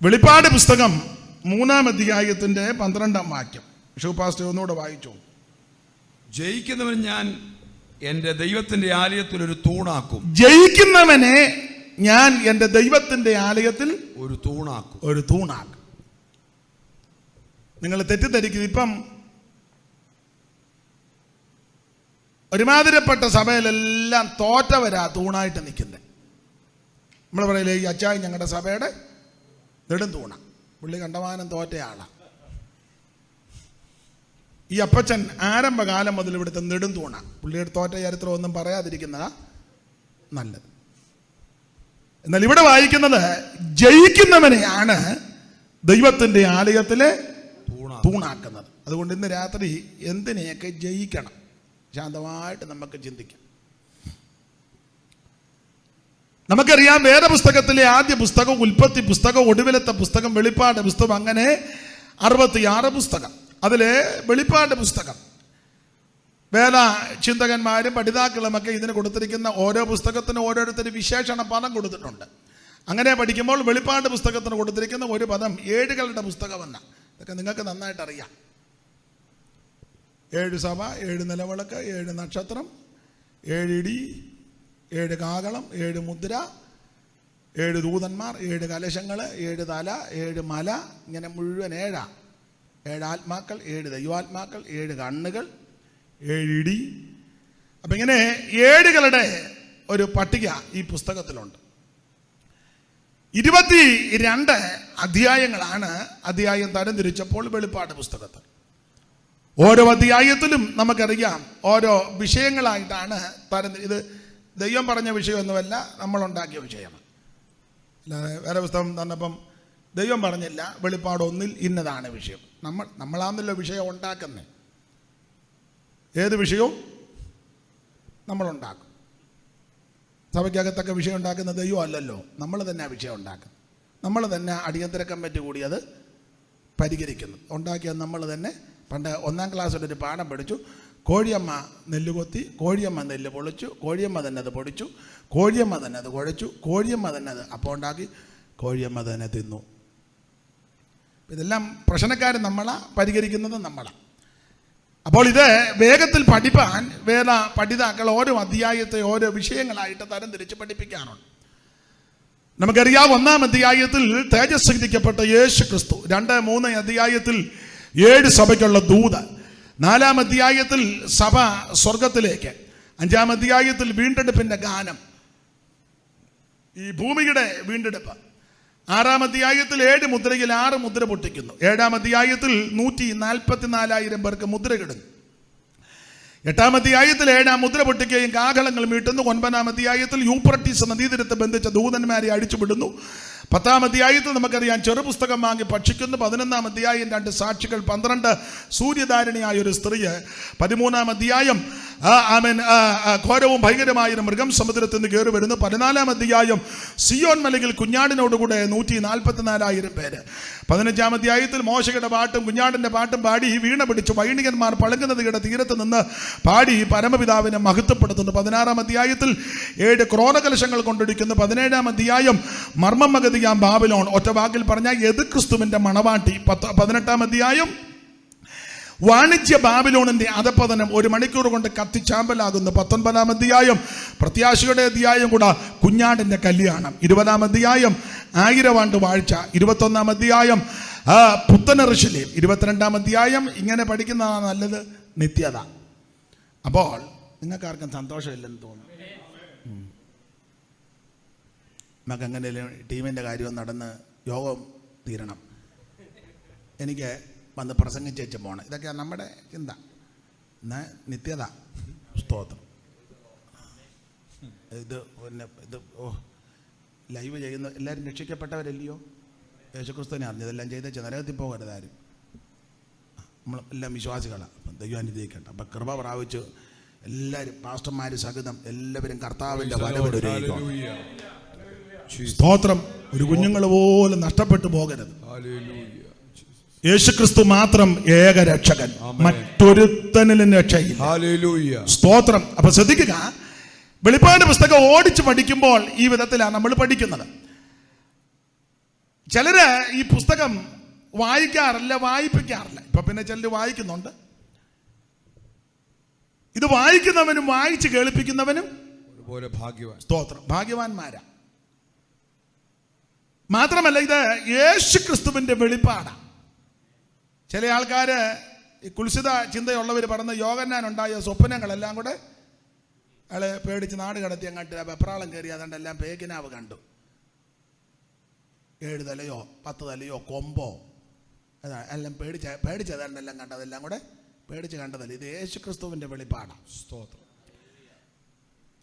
വെളിപ്പാട് പുസ്തകം 3-ാം അധ്യായത്തിന്റെ 12-ാം വാക്യം ഷൂപാസ്റ്റർ ഒന്നുകൂടെ വായിച്ചു. ജയിക്കുന്നവൻ ഞാൻ എന്റെ ദൈവത്തിന്റെ ആലയത്തിൽ ഒരു തൂണാക്കും. ജയിക്കുന്നവനെ ഞാൻ എന്റെ ദൈവത്തിന്റെ ആലയത്തിൽ ഒരു തൂണാക്കും. നിങ്ങൾ തെറ്റിദ്ധരിക്കും. ഇപ്പം ഒരുമാതിരപ്പെട്ട സഭയിലെല്ലാം തോറ്റവരാ തൂണായിട്ട് നിൽക്കുന്നത്. നമ്മൾ പറയില്ലേ, ഈ അച്ചായി ഞങ്ങളുടെ സഭയുടെ നെടും തൂണ, പുള്ളി കണ്ടമാനം തോറ്റയാളാ. ഈ അപ്പച്ചൻ ആരംഭകാലം മുതൽ ഇവിടുത്തെ നെടും തൂണ. പുള്ളിയുടെ തോറ്റ ചരിത്രം ഒന്നും പറയാതിരിക്കുന്നതാ നല്ലത്. എന്നാൽ ഇവിടെ വായിക്കുന്നത് ജയിക്കുന്നവനെയാണ് ദൈവത്തിന്റെ ആലയത്തിലെ തൂണാക്കുന്നത്. അതുകൊണ്ട് ഇന്ന് രാത്രി എന്തിനെയൊക്കെ ജയിക്കണം, ശാന്തമായിട്ട് നമുക്ക് ചിന്തിക്കാം. നമുക്കറിയാം, വേദപുസ്തകത്തിലെ ആദ്യ പുസ്തകം ഉൽപ്പത്തി പുസ്തകം, ഒടുവിലത്തെ പുസ്തകം വെളിപ്പാട് പുസ്തകം, അങ്ങനെ 66 പുസ്തകം. അതിലെ വെളിപ്പാട് പുസ്തകം വേദ ചിന്തകന്മാരും പഠിതാക്കളുമൊക്കെ ഇതിന് കൊടുത്തിരിക്കുന്ന ഓരോ പുസ്തകത്തിനും ഓരോരുത്തരും വിശേഷണ പദം കൊടുത്തിട്ടുണ്ട്. അങ്ങനെ പഠിക്കുമ്പോൾ വെളിപ്പാട് പുസ്തകത്തിന് കൊടുത്തിരിക്കുന്ന ഒരു പദം ഏഴുകളുടെ പുസ്തകമെന്ന. ഇതൊക്കെ നിങ്ങൾക്ക് നന്നായിട്ട് അറിയാം. 7 സഭ, 7 നിലവിളക്ക്, 7 നക്ഷത്രം, 7 ഇടി, 7 കാഹളം, 7 മുദ്ര, 7 ദൂതന്മാർ, 7 കലശങ്ങൾ, 7 തല, 7 മല, ഇങ്ങനെ മുഴുവൻ 7 ആത്മാക്കൾ, 7 ദൈവാത്മാക്കൾ, 7 കണ്ണുകൾ, 7 ഇടി. അപ്പം ഇങ്ങനെ 7കളുടെ ഒരു പട്ടിക ഈ പുസ്തകത്തിലുണ്ട്. 22 അധ്യായങ്ങളാണ് അധ്യായം തരംതിരിച്ചപ്പോൾ വെളിപ്പാട് പുസ്തകത്തിൽ. ഓരോ അധ്യായത്തിലും നമുക്കറിയാം ഓരോ വിഷയങ്ങളായിട്ടാണ് ഇത് ദൈവം പറഞ്ഞ വിഷയമൊന്നുമല്ല, നമ്മളുണ്ടാക്കിയ വിഷയമാണ്. അല്ലാതെ വേറെ പുസ്തകം തന്നപ്പം ദൈവം പറഞ്ഞില്ല വെളിപ്പാട് 1 ഇന്നതാണ് വിഷയം. നമ്മളാന്നല്ലോ വിഷയം ഉണ്ടാക്കുന്നത്. ഏത് വിഷയവും നമ്മളുണ്ടാക്കും. സഭയ്ക്കകത്തൊക്കെ വിഷയം ഉണ്ടാക്കുന്ന ദൈവം അല്ലല്ലോ, നമ്മൾ തന്നെ ആ വിഷയം ഉണ്ടാക്കും. നമ്മൾ തന്നെ അടിയന്തര കമ്മിറ്റി കൂടി അത് പരിഹരിക്കുന്നു. ഉണ്ടാക്കിയത് നമ്മൾ തന്നെ. പണ്ട് 1-ാം ക്ലാസ്സിലൊരു പാഠം പഠിച്ചു. കോഴിയമ്മ നെല്ല് കൊത്തി, കോഴിയമ്മ നെല്ല് പൊളിച്ചു, കോഴിയമ്മ തന്നെ അത് പൊടിച്ചു, കോഴിയമ്മ തന്നെ അത് കുഴച്ചു, കോഴിയമ്മ തന്നെ അത് അപ്പം ഉണ്ടാക്കി, കോഴിയമ്മ തന്നെ തിന്നു. ഇതെല്ലാം പ്രശ്നക്കാർ നമ്മളാ, പരിഹരിക്കുന്നത് നമ്മളാ. അപ്പോൾ ഇത് വേഗത്തിൽ പഠിപ്പാൻ വേദ പഠിതാക്കൾ ഓരോ അധ്യായത്തെ ഓരോ വിഷയങ്ങളായിട്ട് തരംതിരിച്ച് പഠിപ്പിക്കാറുണ്ട്. നമുക്കറിയാം, 1-ാം അധ്യായത്തിൽ തേജസ്കരിക്കപ്പെട്ട യേശു ക്രിസ്തു, 2-3 അധ്യായത്തിൽ 7 സഭയ്ക്കുള്ള ദൂത്, 4-ാം അധ്യായത്തിൽ സഭ സ്വർഗത്തിലേക്ക്, 5-ാം അധ്യായത്തിൽ വീണ്ടെടുപ്പിന്റെ ഗാനം, ഈ ഭൂമിയുടെ വീണ്ടെടുപ്പ്, 6-ാം അധ്യായത്തിൽ 7 മുദ്രയിൽ 6 മുദ്ര പൊട്ടിക്കുന്നു, 7-ാം അധ്യായത്തിൽ 144,000 പേർക്ക് മുദ്ര കിടുന്നു, 8-ാം അധ്യായത്തിൽ 7-ാം മുദ്ര പൊട്ടിക്കുകയും കാഹളങ്ങൾ മീട്ടുന്നു, 9-ാം അധ്യായത്തിൽ യൂഫ്രട്ടീസ് നദീതീരത്ത് ബന്ധിച്ച ദൂതന്മാരെ അടിച്ചുവിടുന്നു, 10-ാം അധ്യായത്തിൽ നമുക്കറിയാം ചെറുപുസ്തകം വാങ്ങി ഭക്ഷിക്കുന്നു, 11-ാം അധ്യായം 2 സാക്ഷികൾ, 12 സൂര്യധാരണിയായ ഒരു സ്ത്രീ, 13-ാം അധ്യായം ഘോരവും ഭയങ്കരമായൊരു മൃഗം സമുദ്രത്തിൽ നിന്ന് കയറി വരുന്നു, 14-ാം അധ്യായം സിയോൻ മലയിൽ കുഞ്ഞാടിനോടുകൂടെ 144,000 പേര്, 15-ാം അധ്യായത്തിൽ മോശയുടെ പാട്ടും കുഞ്ഞാടിന്റെ പാട്ടും പാടി വീണ പിടിച്ചു വൈണികന്മാർ പളങ്ങുന്ന നദിയുടെ തീരത്ത് നിന്ന് പാടി പരമപിതാവിനെ മഹത്വപ്പെടുത്തുന്നു, 16-ാം അധ്യായത്തിൽ 7 ക്രോധകലശങ്ങൾ കൊണ്ടൊടിക്കുന്നു, 17-ാം അധ്യായം മർമ്മമഗതിയാം ബാബിലോൺ, ഒറ്റ വാക്കിൽ പറഞ്ഞാൽ എത് ക്രിസ്തുവിന്റെ മണവാട്ടി, 18-ാം അധ്യായം വാണിജ്യ ബാബിലോണിന്റെ അധപതനം 1 മണിക്കൂർ കൊണ്ട് കത്തിച്ചാമ്പലാകുന്നു, 19-ാം അധ്യായം പ്രത്യാശയുടെ അധ്യായം കൂടെ കുഞ്ഞാടിന്റെ കല്യാണം, 20-ാം അധ്യായം 1000 ആണ്ട് വാഴ്ച, 21-ാം അധ്യായം പുത്തനറുശലേം, 22-ാം അധ്യായം ഇങ്ങനെ പഠിക്കുന്നതാണ് നല്ലത്, നിത്യത. അപ്പോൾ നിങ്ങൾക്കാർക്കും സന്തോഷമില്ലെന്ന് തോന്നുന്നു. നമുക്ക് എങ്ങനെ ടീമിൻ്റെ കാര്യം നടന്ന് യോഗം തീരണം, എനിക്ക് വന്ന് പ്രസംഗിച്ചേച്ച് പോകണം, ഇതൊക്കെയാണ് നമ്മുടെ ചിന്ത. എന്നാൽ നിത്യത, സ്തോത്രം. ഇത് ലൈവ് ചെയ്യുന്ന എല്ലാവരും രക്ഷിക്കപ്പെട്ടവരല്ലയോ? യേശുക്രിസ്തുവിനെ അറിഞ്ഞതെല്ലാം ചെയ്തേച്ച് നരകത്തിൽ പോകരുത് ആരും. നമ്മൾ എല്ലാം വിശ്വാസികളാണ്. അപ്പം ദൈവം അനുഗ്രഹിക്കട്ടെ. അപ്പം കൃപ പ്രാപിച്ചു എല്ലാവരും പാസ്റ്റർമാർ സഹിതം എല്ലാവരും കർത്താവിൻ്റെ വരവിടുകയും സ്തോത്രം. ഒരു കുഞ്ഞുങ്ങൾ പോലും നഷ്ടപ്പെട്ടു പോകരുത്. യേശുക്രിസ്തു മാത്രം ഏക രക്ഷകൻ, മറ്റൊരുത്തനിലും രക്ഷയില്ല. സ്തോത്രം. അപ്പൊ ശ്രദ്ധിക്കുക, വെളിപ്പാട് പുസ്തകം ഓടിച്ച് പഠിക്കുമ്പോൾ ഈ വിധത്തിലാണ് നമ്മൾ പഠിക്കുന്നത്. ചിലര് ഈ പുസ്തകം വായിക്കാറില്ല, വായിപ്പിക്കാറില്ല. ഇപ്പൊ പിന്നെ ചിലര് വായിക്കുന്നുണ്ട്. ഇത് വായിക്കുന്നവനും വായിച്ച് കേൾപ്പിക്കുന്നവനും ഒരുപോലെ ഭാഗ്യവാൻ. സ്തോത്രം, ഭാഗ്യവാന്മാരാ. മാത്രമല്ല ഇത് യേശു ക്രിസ്തുവിന്റെ വെളിപ്പാടാണ്. ചില ആൾക്കാര് ഈ കുൽസിത ചിന്തയുള്ളവർ പറഞ്ഞ യോഹന്നാൻ ഉണ്ടായ സ്വപ്നങ്ങളെല്ലാം കൂടെ അയാളെ പേടിച്ച് നാട് കടത്തി അങ്ങോട്ട് വെപ്രാളം കയറി അതുകൊണ്ടെല്ലാം പേക്കിനാവ് കണ്ടു. 7 തലയോ 10 തലയോ കൊമ്പോ അതാ എല്ലാം പേടിച്ചതാണ്ടെല്ലാം കണ്ടതെല്ലാം കൂടെ പേടിച്ച് കണ്ടതല്ല. ഇത് യേശു ക്രിസ്തുവിന്റെ വെളിപ്പാടാണ്. സ്തോത്രം.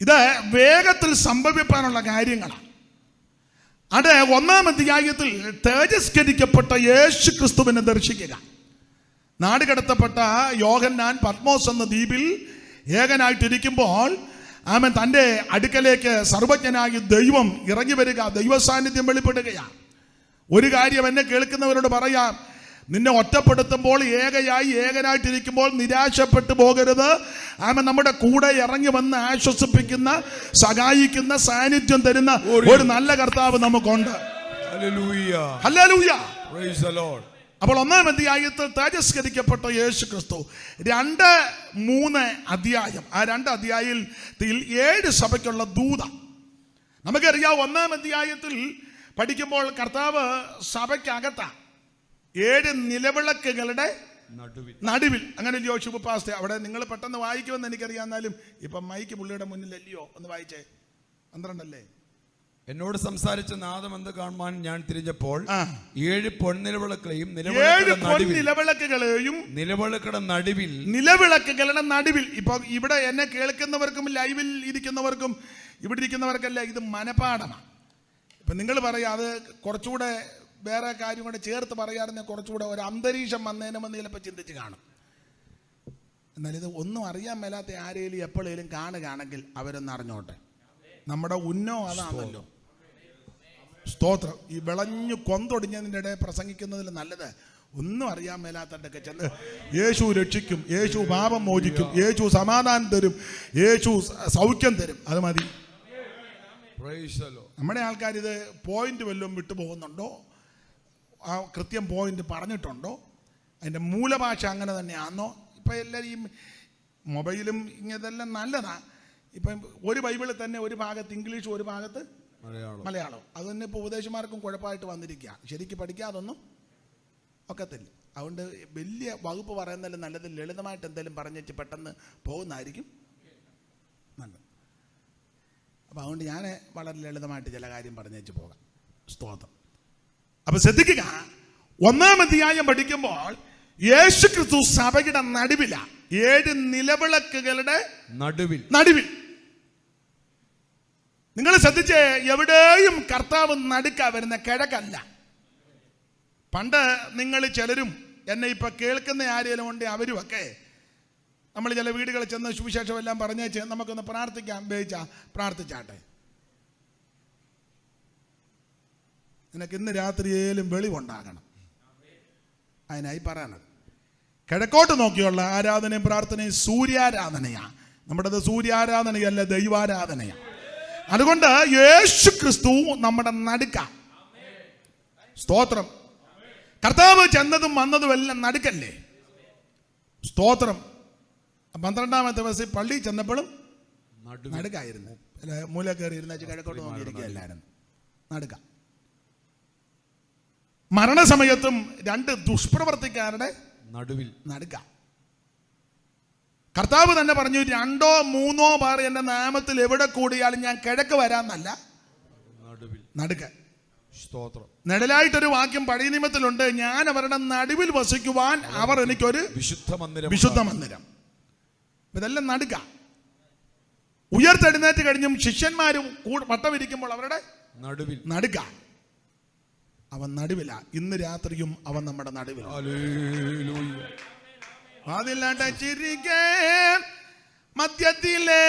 ഇത് വേഗത്തിൽ സംഭവിക്കാനുള്ള കാര്യങ്ങളാണ്. അത് 1-ാം അധ്യായത്തിൽ തേജസ്കരിക്കപ്പെട്ട യേശു ക്രിസ്തുവിനെ ദർശിക്കുക. നാടുകടത്തപ്പെട്ട യോഹന്നാൻ പത്മോസ് എന്ന ദ്വീപിൽ ഏകനായിട്ടിരിക്കുമ്പോൾ ആമൻ തൻ്റെ അടുക്കലേക്ക് സർവജ്ഞനായ ദൈവം ഇറങ്ങി വരിക, ദൈവ സാന്നിധ്യം വെളിപ്പെടുകയാണ്. ഒരു കാര്യം എന്നെ കേൾക്കുന്നവരോട് പറയാം, നിന്നെ ഒറ്റപ്പെടുത്തുമ്പോൾ ഏകനായിട്ടിരിക്കുമ്പോൾ നിരാശപ്പെട്ടു പോകരുത്. ആമൻ നമ്മുടെ കൂടെ ഇറങ്ങി വന്ന് ആശ്വസിപ്പിക്കുന്ന, സഹായിക്കുന്ന, സാന്നിധ്യം തരുന്ന ഒരു നല്ല കർത്താവ് നമുക്കുണ്ട്. Hallelujah, hallelujah, praise the Lord. അപ്പോൾ 1-ാം അധ്യായത്തിൽ തേജസ്കരിക്കപ്പെട്ട യേശു ക്രിസ്തു 2-3 അധ്യായം, ആ 2 അധ്യായത്തിൽ 7 സഭയ്ക്കുള്ള ദൂത. നമുക്കറിയാം 1-ാം അധ്യായത്തിൽ പഠിക്കുമ്പോൾ കർത്താവ് സഭയ്ക്കകത്താ 7 നിലവിളക്കുകളുടെ നടുവിൽ. അങ്ങനെ യോശുവ പാസ്റ്റർ അവിടെ നിങ്ങൾ പെട്ടെന്ന് വായിക്കുമെന്ന് എനിക്കറിയാം. എന്നാലും ഇപ്പം മൈക്ക് പുള്ളിയുടെ മുന്നിലല്ലയോ, ഒന്ന് വായിച്ചേ. 12 അല്ലേ? എന്നോട് സംസാരിച്ച നാദം എന്ത് കാണുവാൻ ഞാൻ തിരിഞ്ഞപ്പോൾ 7 പൊൻനിലവിളക്കുകളെയും നിലവിളക്കുകളുടെ നടുവിൽ. ഇപ്പൊ ഇവിടെ എന്നെ കേൾക്കുന്നവർക്കും ലൈവിൽ ഇരിക്കുന്നവർക്കും ഇവിടെ ഇരിക്കുന്നവർക്കല്ല ഇത് മനപാഠമാണ്. ഇപ്പൊ നിങ്ങൾ പറയാം അത് കുറച്ചുകൂടെ വേറെ കാര്യം കൂടെ ചേർത്ത് പറയാറുണ്ടെങ്കിൽ കുറച്ചുകൂടെ ഒരു അന്തരീക്ഷം വന്നേനെന്ന് ചിലപ്പോൾ ചിന്തിച്ച് കാണും. എന്നാൽ ഇത് ഒന്നും അറിയാൻ മേലാത്ത ആരെങ്കിലും എപ്പോഴേലും കാണുകയാണെങ്കിൽ അവരൊന്ന് അറിഞ്ഞോട്ടെ. നമ്മുടെ ഉന്നോ അതാണല്ലോ. സ്തോത്രം. ഈ വിളഞ്ഞു കൊന്തൊടിഞ്ഞതിൻ്റെ ഇടയിൽ പ്രസംഗിക്കുന്നതിൽ നല്ലത് ഒന്നും അറിയാൻ മേലാത്തതൊക്കെ ചെന്ന് യേശു രക്ഷിക്കും, യേശു പാപം മോചിക്കും, യേശു സമാധാനം തരും, യേശു സൗഖ്യം തരും. അത് മതി. നമ്മുടെ ആൾക്കാർ ഇത് പോയിന്റ് വല്ലതും വിട്ടുപോകുന്നുണ്ടോ, ആ കൃത്യം പോയിന്റ് പറഞ്ഞിട്ടുണ്ടോ, അതിൻ്റെ മൂലഭാഷ അങ്ങനെ തന്നെയാണോ? ഇപ്പം എല്ലാവരും ഈ മൊബൈലും ഇങ്ങനെല്ലാം നല്ലതാണ്. ഇപ്പം ഒരു ബൈബിളിൽ തന്നെ ഒരു ഭാഗത്ത് ഇംഗ്ലീഷും ഒരു ഭാഗത്ത് മലയാളം. അത് തന്നെ ഇപ്പോൾ ഉപദേശമാർക്കും കുഴപ്പമായിട്ട് വന്നിരിക്കുക. ശരിക്കും പഠിക്കാതൊന്നും ഒക്കത്തില്ല. അതുകൊണ്ട് വലിയ വകുപ്പ് പറയുന്നതിലും നല്ലത് ലളിതമായിട്ട് എന്തെങ്കിലും പറഞ്ഞിട്ട് പെട്ടെന്ന് പോകുന്നതായിരിക്കും നല്ലത്. അപ്പം അതുകൊണ്ട് ഞാൻ വളരെ ലളിതമായിട്ട് ചില കാര്യം പറഞ്ഞേച്ച് പോകാം. സ്തോത്രം. അപ്പം ശ്രദ്ധിക്കുക, 1-ാം അധ്യായം പഠിക്കുമ്പോൾ യേശു ക്രിസ്തു സഭയുടെ നടുവിലാണ്, 7 നിലവിളക്കുകളുടെ നടുവിൽ. നിങ്ങൾ ശ്രദ്ധിച്ച്, എവിടെയും കർത്താവ് നടുക്കാ വരുന്ന, കിഴക്കല്ല. പണ്ട് നിങ്ങൾ ചിലരും എന്നെ ഇപ്പൊ കേൾക്കുന്ന ആരെങ്കിലും ഉണ്ട്, അവരുമൊക്കെ നമ്മൾ ചില വീടുകളിൽ ചെന്ന് സുവിശേഷം എല്ലാം പറഞ്ഞേച്ച് നമുക്കൊന്ന് പ്രാർത്ഥിക്കാം, പ്രാർത്ഥിച്ചാട്ടെ. നിനക്ക് ഇന്ന് രാത്രിയേലും വെളിവുണ്ടാകണം. അതിനായി പറയണത്. കിഴക്കോട്ട് നോക്കിയുള്ള ആരാധനയും പ്രാർത്ഥനയും സൂര്യാരാധനയാണ്. നമ്മുടേത് സൂര്യാരാധനയല്ല, ദൈവാരാധനയാണ്. അതുകൊണ്ട് യേശു ക്രിസ്തു നമ്മുടെ നടുക്ക. സ്തോത്രം. കർത്താവ് ചെന്നതും വന്നതും എല്ലാം നടുക്കല്ലേ. സ്തോത്രം. 12-ാമത്തെ ദിവസം പള്ളി ചെന്നപ്പോഴും നടുക്കായിരുന്നു. മൂല കയറി ഇരുന്ന കിഴക്കോട്ട് നോക്കിയിരിക്കുകയല്ലായിരുന്നു, നടുക്ക. മരണസമയത്തും 2 ദുഷ്പ്രവർത്തിക്കാരുടെ നടുക്ക. കർത്താവ് തന്നെ പറഞ്ഞു, 2 or 3 പേർ എന്റെ നാമത്തിൽ എവിടെ കൂടിയാലും ഞാൻ കിഴക്ക് വരാന്നല്ല, നടുക്ക്. നിഴലായിട്ടൊരു വാക്യം പഴയ നിയമത്തിലുണ്ട്, ഞാൻ അവരുടെ നടുവിൽ വസിക്കുവാൻ അവർ എനിക്കൊരു വിശുദ്ധ മന്ദിരം. ഇതെല്ലാം നടുക്ക. ഉയർത്തെഴുന്നേറ്റ് കഴിഞ്ഞും ശിഷ്യന്മാരും വട്ടമിരിക്കുമ്പോൾ അവരുടെ നടുക്ക. അവൻ നടുവില. ഇന്ന് രാത്രിയും അവൻ നമ്മുടെ നടുവിൽ. അതിലടച്ചിരിക്കെ മധ്യത്തിലെ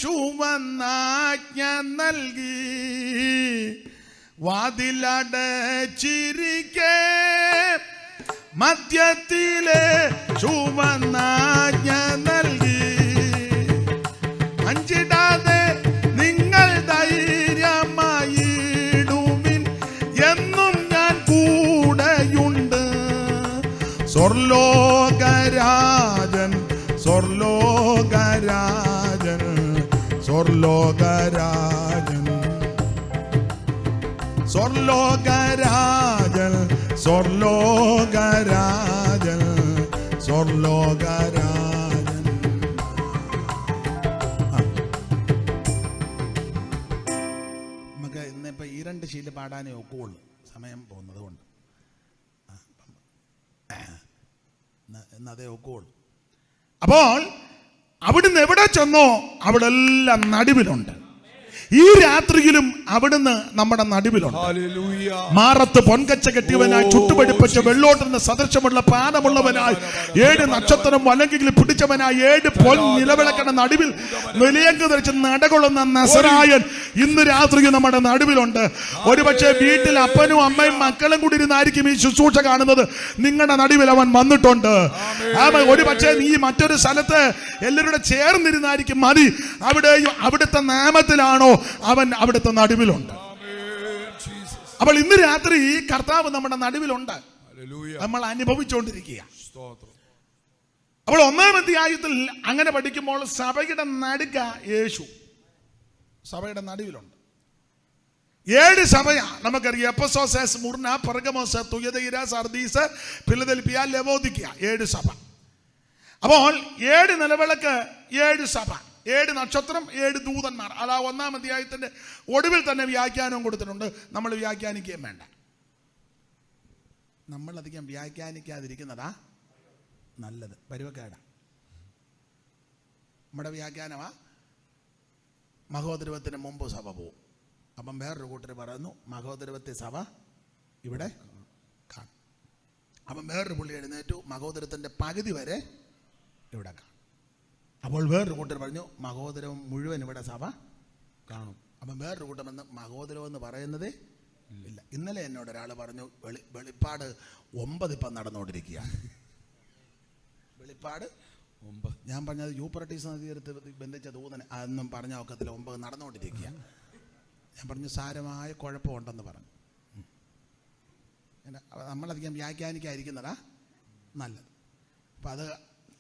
ശുവന്നാജ്ഞ നൽകി, വാതിലടച്ചിരിക്കെ മധ്യത്തിലെ ശുവന്നാജ്ഞ നൽകി. അഞ്ചിടാതെ നിങ്ങൾ ധൈര്യമായിടുവിൻ, എന്നും ഞാൻ സ്വർലോകരാജൻ സ്വർലോകരാജൻ സ്വർലോകരാജൻ സ്വർലോകരാജൻ സ്വർലോകരാജൻ സ്വർലോകരാജൻ. നമുക്ക് ഇന്നിപ്പോൾ ഈ 2 ശീല പാടാനേ ഒക്കുള്ളൂ, സമയം പോകുന്നത് കൊണ്ട്. എന്നതേ ഒക്കുള്ളൂ. അപ്പോൾ അവിടുന്ന് എവിടെ ചെന്നോ അവിടെ എല്ലാം നടുവിലുണ്ട്. ഈ രാത്രിയിലും അവിടുന്ന് നമ്മുടെ നടുവിലുണ്ട്. മാറത്ത് പൊൻകച്ച കെട്ടിയവനായി ചുട്ടുപടിപ്പിച്ച വെള്ളോട്ടിന് സദൃശമുള്ള പാദമുള്ളവനായി 7 നക്ഷത്രം വലങ്കിൽ പിടിച്ചവനായി 7 പൊൻ നിലവിളക്കണ നടുവിൽ നിലയങ്ക് ധരിച്ച് നടകൊള്ളുന്ന നസറായൻ ഇന്ന് രാത്രി നമ്മുടെ നടുവിലുണ്ട്. ഒരുപക്ഷെ വീട്ടിൽ അപ്പനും അമ്മയും മക്കളും കൂടി ഇരുന്നായിരിക്കും ഈ ശുശ്രൂഷ കാണുന്നത്. നിങ്ങളുടെ നടുവിൽ അവൻ വന്നിട്ടുണ്ട്. ഒരുപക്ഷെ നീ മറ്റൊരു സ്ഥലത്ത് എല്ലാവരുടെ ചേർന്നിരുന്നായിരിക്കും മതി. അവിടുത്തെ നാമത്തിലാണോ അവൻ അവിടുത്തെ നടുവിലുണ്ട്. അപ്പോൾ ഇന്ന് രാത്രി കർത്താവ് നമ്മുടെ നടുവിലുണ്ട്, നമ്മൾ അനുഭവിച്ചുകൊണ്ടിരിക്കുക. അപ്പോൾ 1-ാം അധ്യായത്തിൽ അങ്ങനെ പഠിക്കുമ്പോൾ സഭയുടെ നടുക്ക യേശു സഭയുടെ നടുവിലുണ്ട്. 7 സഭയാ നമുക്കറിയാം. Ephesus, Smyrna, Pergamos, Thyatira, Sardis, Philadelphia, Laodicea. 7 സഭ. അപ്പോൾ 7 നിലവിളക്ക്, 7 സഭ, 7 നക്ഷത്രം, 7 ദൂതന്മാർ. അതാ 1-ാം അധ്യായത്തിന്റെ ഒടുവിൽ തന്നെ വ്യാഖ്യാനം കൊടുത്തിട്ടുണ്ട്. നമ്മൾ വ്യാഖ്യാനിക്കുകയും വേണ്ട. നമ്മളധികം വ്യാഖ്യാനിക്കാതിരിക്കുന്നതാ നല്ലത്. പരുവക്കേട. നമ്മുടെ വ്യാഖ്യാനമാ മഹോദരവത്തിന് മുമ്പ് സഭ പോവും. അപ്പം വേറൊരു കൂട്ടർ പറയുന്നു മഹോദരവത്തെ സഭ ഇവിടെ കാണും. അപ്പം വേറൊരു പുള്ളി എഴുന്നേറ്റു മഹോദരത്തിൻ്റെ പകുതി വരെ ഇവിടെ കാണും. അപ്പോൾ വേറൊരു കൂട്ടർ പറഞ്ഞു മഹോദരവും മുഴുവൻ ഇവിടെ സഭ കാണും. അപ്പം വേറൊരു കൂട്ടം വന്ന് മഹോദരം എന്ന് പറയുന്നതേ ഇല്ല. ഇന്നലെ എന്നോട് ഒരാൾ പറഞ്ഞു വെളിപ്പാട് 9 ഇപ്പം നടന്നുകൊണ്ടിരിക്കുക. വെളിപ്പാട് 9. ഞാൻ പറഞ്ഞത് യൂപ്രട്ടീസ് നദീരത്ത് ബന്ധിച്ച ദൂതനെ അതൊന്നും പറഞ്ഞ ഒക്കത്തില്ല, 9 നടന്നുകൊണ്ടിരിക്കുക. ഞാൻ പറഞ്ഞു സാരമായ കുഴപ്പമുണ്ടെന്ന് പറഞ്ഞു. നമ്മളധികം വ്യാഖ്യാനിക്കാതിരിക്കുന്നതാ നല്ലത്. അപ്പം അത്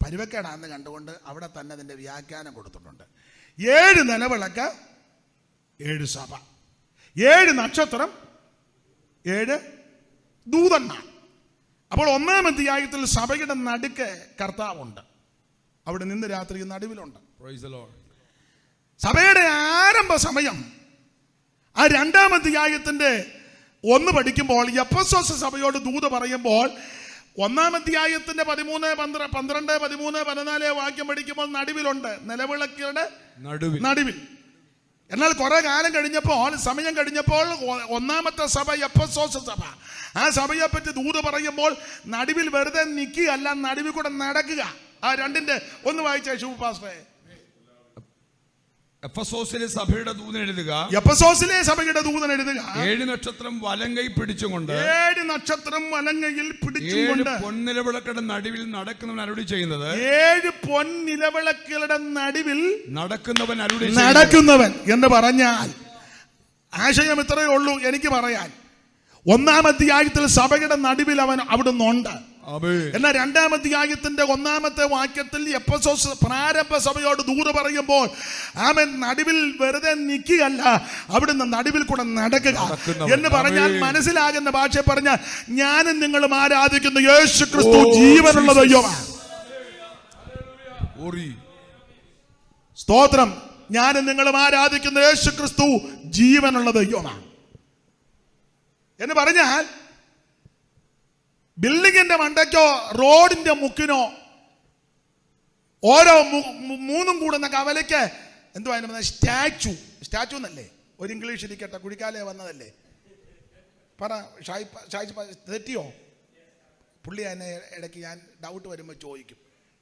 പരുവക്കേടാന്ന് കണ്ടുകൊണ്ട് അവിടെ തന്നെ അതിൻ്റെ വ്യാഖ്യാനം കൊടുത്തിട്ടുണ്ട്. 7 നിലവിളക്ക്, 7 സഭ, 7 നക്ഷത്രം, 7 ദൂതന്മാർ. അപ്പോൾ 1-ാം അധ്യായത്തിൽ സഭയുടെ നടുക്ക് കർത്താവുണ്ട്. അവിടെ നിന്ന് രാത്രി നടുവിലുണ്ട്. സഭയുടെ ആരംഭ സമയം ആ 2-ാം അധ്യായത്തിന്റെ 1 പഠിക്കുമ്പോൾ എഫെസോസ് സഭയോട് ദൂത് പറയുമ്പോൾ 1-ാം അധ്യായത്തിന്റെ 13, 12, 13, 14 വാക്യം പഠിക്കുമ്പോൾ നടുവിലുണ്ട്, നിലവിളക്കുകളുടെ നടുവിൽ. എന്നാൽ കുറെ കാലം കഴിഞ്ഞപ്പോൾ, സമയം കഴിഞ്ഞപ്പോൾ 1-ാമത്തെ സഭ എഫെസോസ് സഭ, ആ സഭയെ പറ്റി ദൂത് പറയുമ്പോൾ നടുവിൽ വെറുതെ നിൽക്കുകയല്ല, നടുവിൽ കൂടെ നടക്കുക. ആ 2-ന്റെ 1 വായിച്ച ശുഭാസ്മേ. എഫെസോസിലെ സഭയുടെ ദൂതൻ എഴുതുക, എഫെസോസിലെ സഭയുടെ ദൂതൻ എഴുതുക, 7 നക്ഷത്രം വലങ്കൈ പിടിച്ചുകൊണ്ട്, 7 നക്ഷത്രം വലങ്കയിൽ പിടിച്ചുകൊണ്ട്, 7 പൊൻനിലവിളക്കുകളുടെ നടുവിൽ നടക്കുന്നവൻ അരുളി ചെയ്യുന്നത്, 7 പൊൻനിലവിളക്കുകളുടെ നടുവിൽ നടക്കുന്നവൻ എന്ന് പറഞ്ഞാൽ ആശയം ഇത്രയേ ഉള്ളൂ എനിക്ക് പറയാൻ. 1-ാം അധ്യായത്തിൽ സഭയുടെ നടുവിൽ അവൻ അവിടുന്ന് ഉണ്ട്. എന്നാൽ 2-ാം അധ്യായത്തിന്റെ 1-ാമത്തെ വാക്യത്തിൽ എഫെസോസ് പ്രാരംഭ സഭയോട് ദൂത് പറയുമ്പോൾ അവൻ നടുവിൽ വെറുതെ നിൽക്കുകയല്ല, അവിടുന്ന് നടുവിൽ കൂടെ നടക്കുക എന്ന് പറഞ്ഞാൽ മനസ്സിലാകുന്ന ഭാഷ പറഞ്ഞാൽ ഞാനും നിങ്ങളും ആരാധിക്കുന്ന യേശു ക്രിസ്തു ജീവനുള്ള ദൈവമാണ്. സ്തോത്രം. ഞാനും നിങ്ങളും ആരാധിക്കുന്ന യേശു ക്രിസ്തു ജീവനുള്ള ദൈവമാണ് എന്ന് പറഞ്ഞാൽ ബിൽഡിങ്ങിന്റെ മണ്ടയ്ക്കോ റോഡിന്റെ മുക്കിനോ ഓരോ 3 കൂടുന്ന കവലയ്ക്ക് എന്തുവാ സ്റ്റാച്ചു എന്നല്ലേ ഒരു ഇംഗ്ലീഷ് ഇരിക്കട്ടെ, കുഴിക്കാലേ വന്നതല്ലേ. പറ തെറ്റിയോ? പുള്ളി എന്നെ ഇടയ്ക്ക് ഞാൻ ഡൗട്ട് വരുമ്പോൾ ചോദിക്കും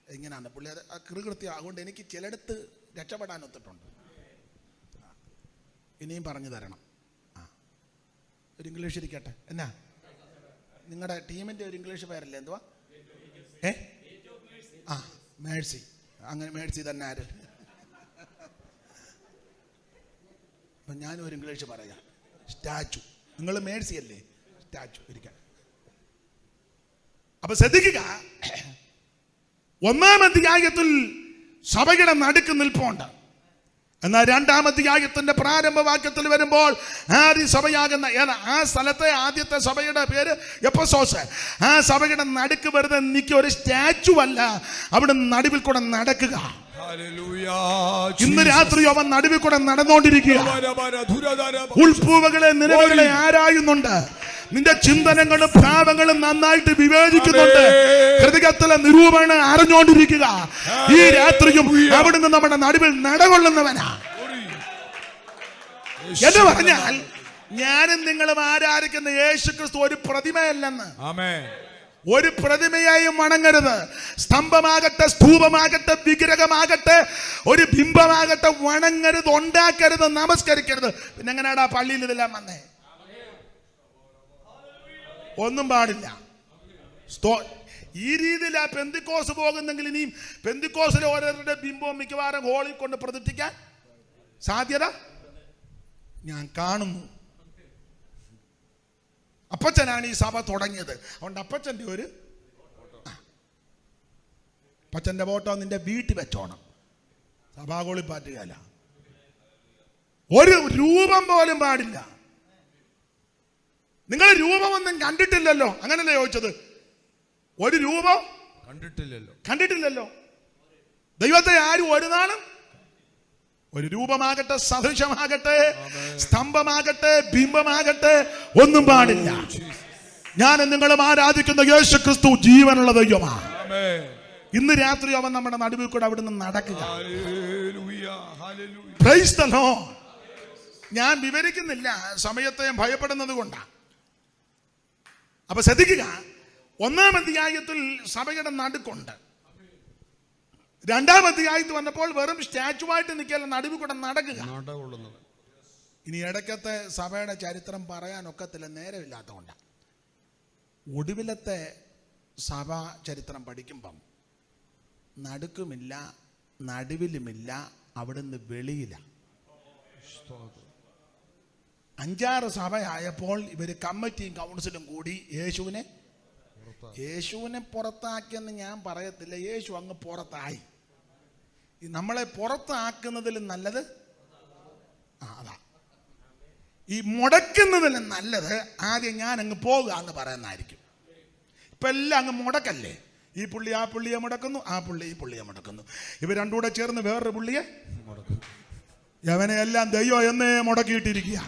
എങ്ങനെയാണ് പുള്ളി അത് കൃത്യം. അതുകൊണ്ട് എനിക്ക് ചിലയിടത്ത് രക്ഷപ്പെടാൻ ഒത്തിട്ടുണ്ട്. ഇനിയും പറഞ്ഞു തരണം. ഒരു ഇംഗ്ലീഷ് ഇരിക്കട്ടെ. എന്നാ നിങ്ങളുടെ ടീമിന്റെ ഒരു ഇംഗ്ലീഷ് പേരല്ലേ എന്തുവാ? മേഴ്സി. അങ്ങനെ മേഴ്സി തന്നെ ആര്? അപ്പം ഞാനും ഒരു ഇംഗ്ലീഷ് പറയാം, സ്റ്റാച്ചു. നിങ്ങൾ മേഴ്സി അല്ലേ? സ്റ്റാച്ചു ഇരിക്കാൻ. അപ്പൊ ശ്രദ്ധിക്കുക, 1-ാം അധ്യായത്തിൽ സഭയുടെ നടുക്ക് നിൽപ്പുണ്ട്. എന്നാൽ 2-ാം അധ്യായത്തിന്റെ പ്രാരംഭ വാക്യത്തിൽ വരുമ്പോൾ ആദ്യ സഭയാകുന്ന ആ സ്ഥലത്തെ ആദ്യത്തെ സഭയുടെ പേര് എഫെസോസ്. ആ സഭയുടെ നടുക്ക് വെറുതെ നിൽക്കുക, ഒരു സ്റ്റാച്ചു അല്ല, അവിടെ നടുവിൽ കൂടെ നടക്കുക. ഇന്ന് രാത്രി അവൻ നടുവിൽ കൂടെ നടന്നുകൊണ്ടിരിക്കുക. ഉൾപ്പൂവകളെ നിലവുകളെ ആരായുന്നുണ്ട്. നിന്റെ ചിന്തനങ്ങളും ഭാവങ്ങളും നന്നായിട്ട് വിവേചിക്കുന്നുണ്ട്. ഹൃദയത്തിലെ നിരൂപണം അറിഞ്ഞുകൊണ്ടിരിക്കുക. ഈ രാത്രിയും അവിടുന്ന് നമ്മുടെ നടുവിൽ നടകൊള്ളുന്നവനാ. എന്ന് പറഞ്ഞാൽ ഞാനും നിങ്ങളും ആരാധിക്കുന്ന യേശു ക്രിസ്തു ഒരു പ്രതിമയല്ലെന്ന്. ഒരു പ്രതിമയായും വണങ്ങരുത്. സ്തംഭമാകട്ടെ, സ്തൂപമാകട്ടെ, വിഗ്രഹമാകട്ടെ, ഒരു ബിംബമാകട്ടെ വണങ്ങരുത്, ഉണ്ടാക്കരുത്, നമസ്കരിക്കരുത്. പിന്നെ എങ്ങനെയാടാ പള്ളിയിൽ ഇതെല്ലാം വന്നേ? ഒന്നും പാടില്ല. ഈ രീതിയിൽ ആ പെന്തിക്കോസ് പോകുന്നെങ്കിൽ ഇനിയും പെന്തിക്കോസിലെ ഓരോരുടെ ബിംബവും മിക്കവാറും ഹോളിൽ കൊണ്ട് പ്രതിഷ്ഠിക്കാൻ സാധ്യത ഞാൻ കാണുന്നു. അപ്പച്ചനാണ് ഈ സഭ തുടങ്ങിയത്. അതുകൊണ്ട് അപ്പച്ചൻ്റെ അപ്പച്ചൻ്റെ ഫോട്ടോ നിന്റെ വീട്ടിൽ വെച്ചോണം, സഭാകോളി പാറ്റുകയല്ല. ഒരു രൂപം പോലും പാടില്ല. നിങ്ങൾ രൂപമൊന്നും കണ്ടിട്ടില്ലല്ലോ, അങ്ങനല്ലേ ചോദിച്ചത്? ഒരു രൂപം കണ്ടിട്ടില്ലല്ലോ. ദൈവത്തെ ആരും ഒരു നാളും ഒരു രൂപമാകട്ടെ, സദൃശമാകട്ടെ, സ്തംഭമാകട്ടെ, ബിംബമാകട്ടെ ഒന്നും പാടില്ല. ഞാൻ നിങ്ങളും ആരാധിക്കുന്ന യേശു ക്രിസ്തു ജീവനുള്ള ദൈവമാണ്. ഇന്ന് രാത്രി അവൻ നമ്മുടെ നടുവിൽ കൂടെ അവിടുന്ന് നടക്കുക. Praise the Lord. ഞാൻ വിവരിക്കുന്നില്ല, സമയത്തെ ഭയപ്പെടുന്നത് കൊണ്ടാണ്. അപ്പൊ ശ്രദ്ധിക്കുക, 1-ാം അധ്യായത്തിൽ സഭയുടെ നടുക്കുണ്ട്. 2-ാം അധ്യായത്തിൽ വന്നപ്പോൾ വെറും സ്റ്റാച്ചുവായിട്ട് നിൽക്കല്ല, നടുവിൽ കൂടെ നടക്കുക. ഇനി ഇടയ്ക്കത്തെ സഭയുടെ ചരിത്രം പറയാനൊക്കത്തില്ല, നേരമില്ലാത്തതുകൊണ്ടാണ്. ഒടുവിലത്തെ സഭാ ചരിത്രം പഠിക്കുമ്പം നടുക്കുമില്ല, നടുവിലുമില്ല, അവിടുന്ന് വെളിയില്ല. 5-6 സഭയായപ്പോൾ ഇവർ കമ്മിറ്റിയും കൗൺസിലും കൂടി യേശുവിനെ പുറത്താക്കിയെന്ന് ഞാൻ പറയത്തില്ല, യേശു അങ്ങ് പുറത്തായി. നമ്മളെ പുറത്താക്കുന്നതിലും നല്ലത് അതാ. ഈ മുടക്കുന്നതിലും നല്ലത് ആദ്യം ഞാൻ അങ്ങ് പോകുക എന്ന് പറയുന്നതായിരിക്കും. ഇപ്പം എല്ലാം അങ്ങ് മുടക്കല്ലേ. ഈ പുള്ളി ആ പുള്ളിയെ മുടക്കുന്നു, ആ പുള്ളി ഈ പുള്ളിയെ മുടക്കുന്നു. ഇവർ രണ്ടുകൂടെ ചേർന്ന് വേറൊരു പുള്ളിയെ മുടക്കുന്നു. യവനെയെല്ലാം ദൈവം എന്നേ മുടക്കിയിട്ടിരിക്കുക.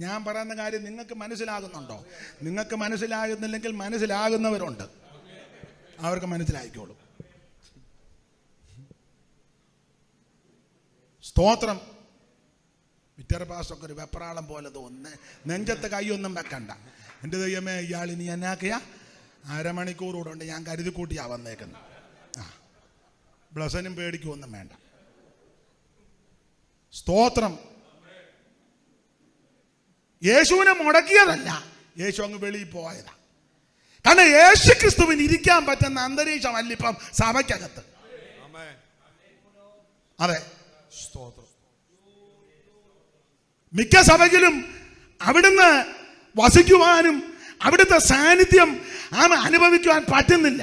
ഞാൻ പറയുന്ന കാര്യം നിങ്ങൾക്ക് മനസ്സിലാകുന്നുണ്ടോ? നിങ്ങൾക്ക് മനസ്സിലാകുന്നില്ലെങ്കിൽ മനസ്സിലാകുന്നവരുണ്ട്, അവർക്ക് മനസ്സിലായിക്കോളും. സ്തോത്രം. വിറ്റർ പാസ്റ്റൊക്കെ ഒരു വെപ്രാളം പോലെ തോന്നുന്നു. നെഞ്ചത്ത് കൈയൊന്നും വെക്കണ്ട. എൻ്റെ ദൈവമേ, ഇയാൾ ഇനി എന്നാക്കിയ 1/2 മണിക്കൂർ കൂടെ ഉണ്ട്, ഞാൻ കരുതി കൂട്ടിയാ വന്നേക്കുന്നത്. ബ്ലസനും പേടിക്കൊന്നും വേണ്ട. സ്തോത്രം. യേശുവിനെ മുടക്കിയതല്ല, യേശു അങ്ങ് വെളിയിൽ പോയതാ. കാരണം യേശു ക്രിസ്തുവിന് ഇരിക്കാൻ പറ്റുന്ന അന്തരീക്ഷമല്ല ഇപ്പം സഭയ്ക്കകത്ത്. അതെ, മിക്ക സഭയിലും അവിടുന്ന് വസിക്കുവാനും അവിടുത്തെ സാന്നിധ്യം അനുഭവിക്കുവാൻ പറ്റുന്നില്ല.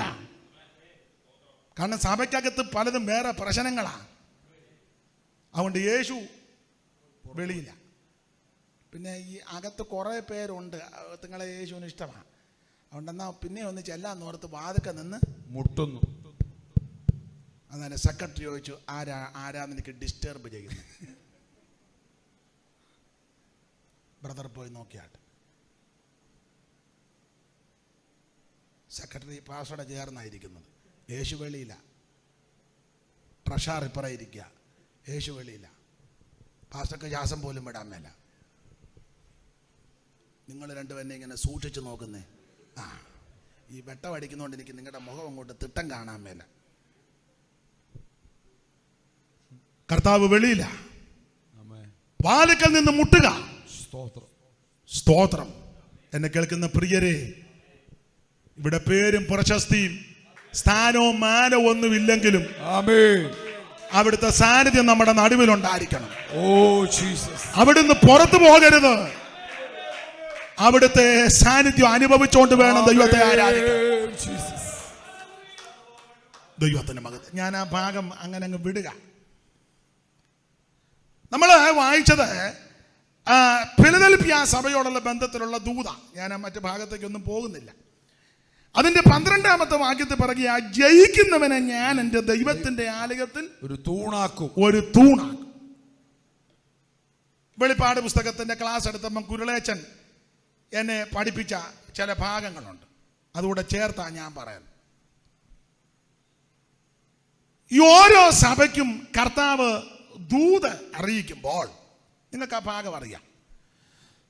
കാരണം സഭയ്ക്കകത്ത് പലതും വേറെ പ്രശ്നങ്ങളാണ്. അതുകൊണ്ട് യേശു വെളിയില്ല. പിന്നെ ഈ അകത്ത് കുറേ പേരുണ്ട്, നിങ്ങളെ യേശുവിന് ഇഷ്ടമാണ്. അതുകൊണ്ട് എന്നാൽ പിന്നെ ഒന്ന് ചെല്ലാന്ന് ഓർത്ത് വാതിൽക്ക നിന്ന് മുട്ടുന്നു. അന്നേരം സെക്രട്ടറി ചോദിച്ചു, ആരാ നിനക്ക് ഡിസ്റ്റർബ് ചെയ്യുന്നു? ബ്രദർ പോയി നോക്കിയാട്ട്. സെക്രട്ടറി പാസ്റ്ററുടെ ചേർന്നായിരിക്കുന്നത്. യേശു വെളിയില്ല. ട്രഷാർ ഇപ്പറ ഇരിക്കുക, യേശു വെളിയില്ല. പാസ്റ്റർക്ക് ശ്വാസം പോലും വിടാൻ മേല. നിങ്ങൾ രണ്ടുപേരെ ഇങ്ങനെ സൂക്ഷിച്ച് നോക്കുന്നേ. ഈ വെട്ടം അടിക്കുന്നതുകൊണ്ട് എനിക്ക് നിങ്ങളുടെ മുഖം അങ്ങോട്ട് തിട്ടം കാണാൻ മേല. കർത്താവ് വെളിയില്ല. വാതിൽക്കൽ നിന്ന് മുട്ടുക. സ്തോത്രം. എന്നെ കേൾക്കുന്ന പ്രിയരെ, ഇവിടെ പേരും പ്രശസ്തിയും സ്ഥാനവും മാനവും ഒന്നുമില്ലെങ്കിലും അവിടുത്തെ സാന്നിധ്യം നമ്മുടെ നടുവിലുണ്ടായിരിക്കണം. അവിടുന്ന് പുറത്തു പോകരുത്. അവിടുത്തെ സാന്നിധ്യം അനുഭവിച്ചുകൊണ്ട് വേണം ദൈവത്തെ ആരാധിക്കാൻ. ദൈവത്തിന്റെ മകൻ ഞാൻ ആ ഭാഗം അങ്ങനെ അങ്ങ് വിടുക. നമ്മൾ വായിച്ചത് ഫിലദൽഫിയ സഭയോടുള്ള ബന്ധത്തിലുള്ള ദൂത. ഞാൻ മറ്റു ഭാഗത്തേക്കൊന്നും പോകുന്നില്ല. അതിന്റെ 12-ാമത്തെ വാക്യത്തിൽ പറയുക, ജയിക്കുന്നവനെ ഞാൻ എൻ്റെ ദൈവത്തിന്റെ ആലയത്തിൽ ഒരു തൂണാക്കും. വെളിപ്പാട് പുസ്തകത്തിന്റെ ക്ലാസ് എടുത്തപ്പം കുരുളേച്ചൻ എന്നെ പഠിപ്പിച്ച ചില ഭാഗങ്ങളുണ്ട്. അതുകൂടെ ചേർത്താ ഞാൻ പറയാൻ. ഈ ഓരോ സഭയ്ക്കും കർത്താവ് ദൂത് അറിയിക്കുമ്പോൾ നിങ്ങൾക്ക് ആ ഭാഗം അറിയാം.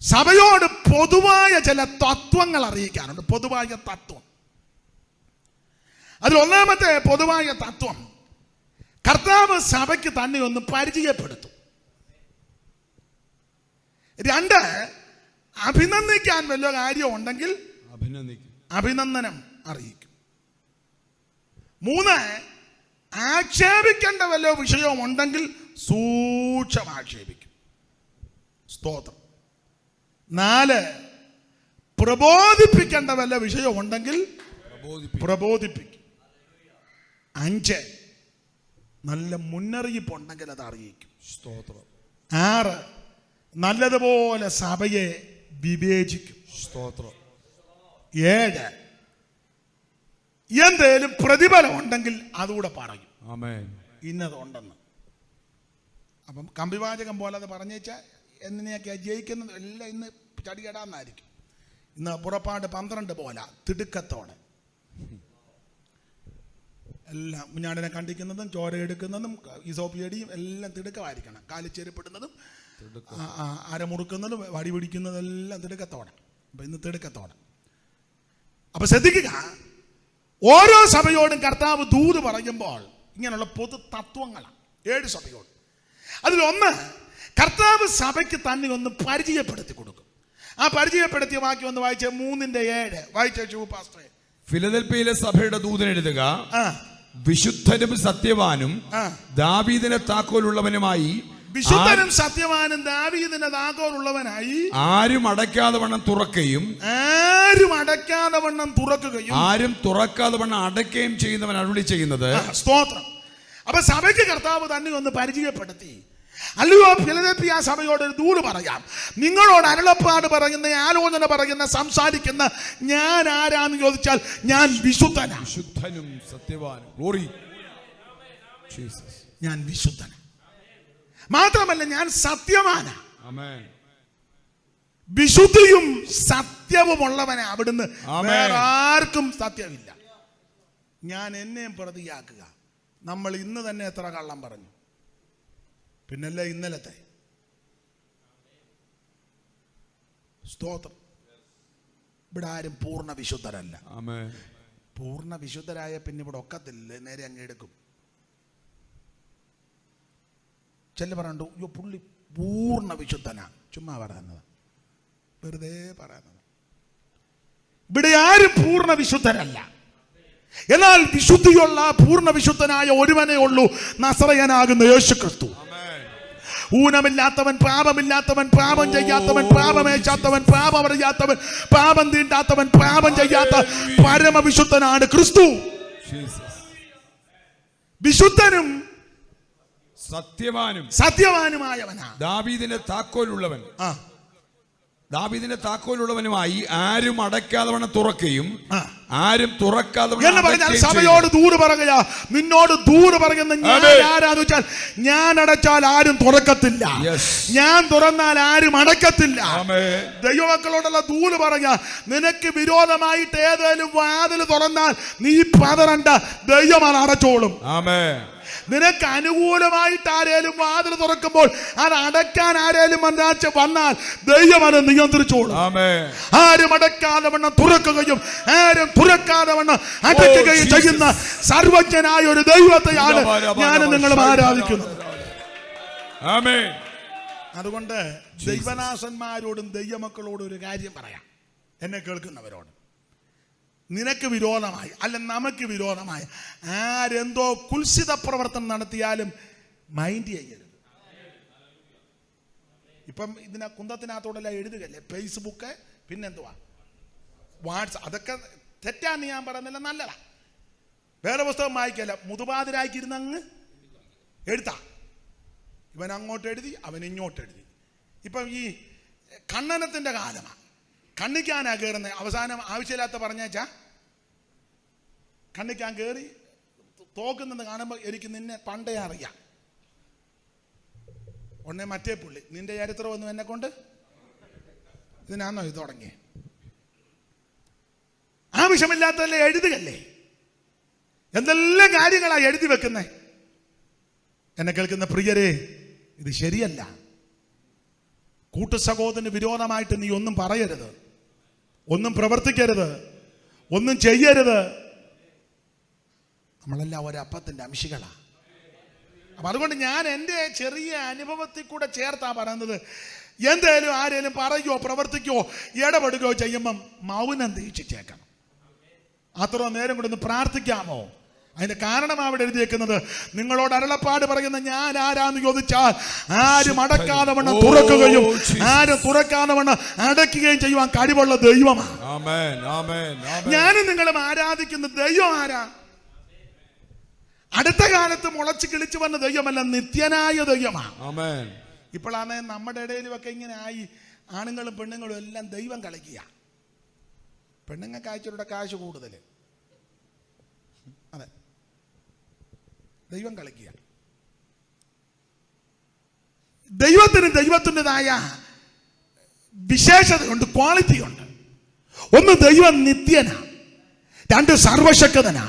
സഭയോട് പൊതുവായ ചില തത്വങ്ങൾ അറിയിക്കാനുണ്ട്. പൊതുവായ തത്വം. അതിൽ ഒന്നാമത്തെ പൊതുവായ തത്വം, കർത്താവ് സഭയ്ക്ക് തന്നെ ഒന്ന് പരിചയപ്പെടുത്തും. 2, അഭിനന്ദിക്കാൻ വല്ല കാര്യം ഉണ്ടെങ്കിൽ അഭിനന്ദനം അറിയിക്കും. 3, ആക്ഷേപിക്കേണ്ട വല്ല വിഷയവും ഉണ്ടെങ്കിൽ സൂക്ഷ്മം ആക്ഷേപിക്കും. സ്തോത്രം. 4, പ്രബോധിപ്പിക്കേണ്ട വല്ല വിഷയം ഉണ്ടെങ്കിൽ പ്രബോധിപ്പിക്കും. 5, നല്ല മുന്നറിയിപ്പ് ഉണ്ടെങ്കിൽ അത് അറിയിക്കും. സ്തോത്രം. 6, നല്ലതുപോലെ സഭയെ വിവേചിക്കും. സ്തോത്രം. 7, എന്തേലും പ്രതിഫലം ഉണ്ടെങ്കിൽ അതുകൂടെ പറയും. ഇന്നതുണ്ടെന്ന്. അപ്പം കമ്പിവാചകം പോലെ അത് പറഞ്ഞേച്ചാൽ എന്നിനെയൊക്കെ ജയിക്കുന്നത് എല്ലാം ഇന്ന് ചടികടാന്നായിരിക്കും. ഇന്ന് പുറപ്പാട് 12 പോലെ തിടുക്കത്തോടെ എല്ലാം കുഞ്ഞാടിനെ കണ്ടിക്കുന്നതും ചോരയെടുക്കുന്നതും ഇസോപ്പിയടിയും എല്ലാം തിടുക്കമായിരിക്കണം. കാലിച്ചേരിപ്പെടുന്നതും അരമുറുക്കുന്നതും വടി പിടിക്കുന്നതും എല്ലാം തിടുക്കത്തോടെ. അപ്പം ഇന്ന് തിടുക്കത്തോടെ. അപ്പം ശ്രദ്ധിക്കുക, ഓരോ സഭയോടും കർത്താവ് ദൂത് പറയുമ്പോൾ ഇങ്ങനെയുള്ള പൊതു തത്വങ്ങളാണ് 7 സഭയോട്. അതിലൊന്ന്, കർത്താവ് സഭയ്ക്ക് തന്നെ ഒന്ന് പരിചയപ്പെടുത്തി കൊടുക്കും. ആ പരിചയപ്പെടുത്തിയ വാക്യം ഒന്ന് വായിച്ച 3:7 വായിച്ചു പാസ്റ്ററെ. ഫിലദൽഫിയയിലെ സഭയുടെ ദൂതൻ എഴുതുക, വിശുദ്ധനും സത്യവാനും ദാവീദിന്റെ താക്കോലുള്ളവനുമായി. വിശുദ്ധനും സത്യവാനും ദാവീദിന്റെ താക്കോലുള്ളവനായി ആരും അടയ്ക്കാതെ വണ്ണം തുറക്കുകയും ആരും തുറക്കാതെ വണ്ണം അടയ്ക്കുകയും ചെയ്യുന്നവൻ അരുളി ചെയ്യുന്നത്. സ്തോത്രം. അപ്പൊ സഭയ്ക്ക് കർത്താവ് തന്നെ ഒന്ന് പരിചയപ്പെടുത്തി. അല്ലയോ ഫിലദൽഫിയ സഭയോട് ഒരു ദൂത് പറയാം. നിങ്ങളോട് അരുളപ്പാട് പറയുന്ന, ആലോചന പറയുന്ന, സംസാരിക്കുന്ന ഞാൻ ആരാന്ന് ചോദിച്ചാൽ ഞാൻ വിശുദ്ധനാണ്. വിശുദ്ധനും സത്യവാനും. ഗ്ലോറി. ഞാൻ വിശുദ്ധനാണ്. മാത്രമല്ല ഞാൻ സത്യവാനാണ്. വിശുദ്ധിയും സത്യവുമുള്ളവനെ അവിടുന്ന് വേറെ ആർക്കും സത്യമില്ല. ഞാൻ എന്നെയും പ്രതിയാക്കുക. നമ്മൾ ഇന്ന് തന്നെ എത്ര കള്ളം പറഞ്ഞു, പിന്നല്ല ഇന്നലത്തെ. സ്തോത്രം. ഇവിടെ ആരും പൂർണ്ണ വിശുദ്ധരല്ല. പൂർണ്ണ വിശുദ്ധരായ പിന്നെ ഇവിടെ ഒക്കത്തില്ല, നേരെ അങ്ങ് എടുക്കും. ചെല്ലു പറയണ്ടു, അയ്യോ പുള്ളി പൂർണ്ണ വിശുദ്ധനാ. ചുമ്മാ പറയുന്നത്, വെറുതെ പറയുന്നത്. ഇവിടെ ആരും പൂർണ്ണ വിശുദ്ധരല്ല. എന്നാൽ വിശുദ്ധിയുള്ള പൂർണ്ണ വിശുദ്ധനായ ഒരുവനേ ഉള്ളൂ, നസറയനാകുന്ന യേശുക്രിസ്തു. ഊനമില്ലാത്തവൻ, പാപമില്ലാത്തവൻ, പാപം ചെയ്യാത്തവൻ, പാപമേശാത്തവൻ, പാപമറിയാത്തവൻ, പാപം തീണ്ടാത്തവൻ, പാപം ചെയ്യാത്ത പരമവിശുദ്ധനാണ് ക്രിസ്തു. വിശുദ്ധനും സത്യവാനുമായവനാ. ദാവീദിന്റെ താക്കോലുള്ളവൻ. ദാവീദിന്റെ താക്കോലുള്ളവനുമായി ആരും അടയ്ക്കാതെ വണ്ണം തുറക്കുകയും ആരും തുറക്കാതെ എന്ന് പറഞ്ഞാൽ സഭയോട് ദൂത് പറയുക. നിന്നോട് ദൂത് പറയുന്ന ഞാൻ ആരാന്ന് വെച്ചാൽ, ഞാൻ അടച്ചാൽ ആരും തുറക്കത്തില്ല, ഞാൻ തുറന്നാൽ ആരും അടക്കത്തില്ല. ദൈവമക്കളോടുള്ള ദൂത് പറയുക. നിനക്ക് വിരോധമായിട്ട് ഏതെങ്കിലും വാതിൽ തുറന്നാൽ നീ പതറണ്ട, ദൈവം അത് അടച്ചോളും. നിനക്ക് അനുകൂലമായിട്ട് ആരേലും വാതിൽ തുറക്കുമ്പോൾ അത് അടയ്ക്കാൻ ആരേലും വന്നാൽ ദൈവം അത് നിയന്ത്രിച്ചോളും. ആരും അടയ്ക്കാതെ വണ്ണം തുറക്കുകയും ആരും തുറക്കാതെ വണ്ണം അടയ്ക്കുകയും ചെയ്യുന്ന സർവജ്ഞനായ ഒരു ദൈവത്തെയാണ് ഞാൻ നിങ്ങളും ആരാധിക്കുന്നത്. അതുകൊണ്ട് ദൈവനാഥന്മാരോടും ദൈവമക്കളോടും ഒരു കാര്യം പറയാം, എന്നെ കേൾക്കുന്നവരോട്. നിനക്ക് വിരോധമായി അല്ല നമുക്ക് വിരോധമായി ആരെന്തോ കുൽസിത പ്രവർത്തനം നടത്തിയാലും മൈൻഡ് ചെയ്യരുത്. ഇപ്പം ഇതിനെ കുന്തത്തിനകത്തോടെല്ലാം എഴുതുകയല്ലേ, ഫേസ്ബുക്ക്, പിന്നെന്തുവാ അതൊക്കെ തെറ്റാന്ന് ഞാൻ പറയുന്നില്ല, നല്ലതാ. വേറെ പുസ്തകം വായിക്കല്ല, മുതുപാതിരാക്കിയിരുന്ന് അങ്ങ് എഴുതാ. ഇവൻ അങ്ങോട്ട് എഴുതി, അവൻ ഇങ്ങോട്ട് എഴുതി. ഇപ്പം ഈ കണ്ണനത്തിൻ്റെ കാലമാണ്. കണ്ണിക്കാനാ കയറുന്നത്. അവസാനം ആവശ്യമില്ലാത്ത പറഞ്ഞേച്ചാ കണ്ണിക്കാൻ കയറി തോക്കുന്നത് കാണുമ്പോൾ എനിക്ക് നിന്നെ പണ്ടേ അറിയാം. ഉടനെ മറ്റേ പുള്ളി, നിന്റെ ചരിത്രമൊന്നും എന്നെ കൊണ്ട് ഇതിനാന്നോ ഇത് തുടങ്ങി? ആവശ്യമില്ലാത്തതല്ലേ എഴുതുകല്ലേ? എന്തെല്ലാം കാര്യങ്ങളാ എഴുതി വെക്കുന്നേ. എന്നെ കേൾക്കുന്ന പ്രിയരെ, ഇത് ശരിയല്ല. കൂട്ടുസഹോദരന് വിരോധമായിട്ട് നീ ഒന്നും പറയരുത്, ഒന്നും പ്രവർത്തിക്കരുത്, ഒന്നും ചെയ്യരുത്. നമ്മളെല്ലാം ഒരപ്പത്തിൻ്റെ അംശികളാണ്. അപ്പം അതുകൊണ്ട് ഞാൻ എൻ്റെ ചെറിയ അനുഭവത്തിൽ കൂടെ ചേർത്താ പറയുന്നത്. എന്തായാലും ആരെങ്കിലും പറയുകയോ പ്രവർത്തിക്കുകയോ ഇടപെടുകയോ ചെയ്യുമ്പം മൗനം ദീക്ഷിച്ചേക്കണം. അത്ര നേരം കൂടെ ഒന്ന് പ്രാർത്ഥിക്കാമോ? അതിന്റെ കാരണം അവിടെ എഴുതിയേക്കുന്നത്, നിങ്ങളോട് അരുളപ്പാട് പറയുന്ന ഞാൻ ആരാന്ന് ചോദിച്ചാൽ ആരും അടക്കാതെ വണ്ണം തുറക്കുകയും ആരും തുറക്കാതെ വണ്ണം അടയ്ക്കുകയും ചെയ്യുവാൻ കഴിവുള്ള ദൈവമാണ്. ഞാനും നിങ്ങളും ആരാധിക്കുന്ന ദൈവം ആരാ? അടുത്ത കാലത്ത് മുളച്ച് കിളിച്ചു വന്ന ദൈവമല്ല, നിത്യനായ ദൈവമാണ്. ഇപ്പോഴാണ് നമ്മുടെ ഇടയിലുമൊക്കെ ഇങ്ങനെ ആയി ആണുങ്ങളും പെണ്ണുങ്ങളും എല്ലാം ദൈവം കളിക്കുക. പെണ്ണുങ്ങൾക്ക് അയച്ചവരുടെ കാശ് കൂടുതൽ, അതെ, ദൈവം കളിക്കുക. ദൈവത്തിന് ദൈവത്തിൻ്റെതായ വിശേഷതയുണ്ട്, ക്വാളിറ്റി ഉണ്ട്. ഒന്ന്, ദൈവം നിത്യനാ. രണ്ട്, സർവശക്തനാ.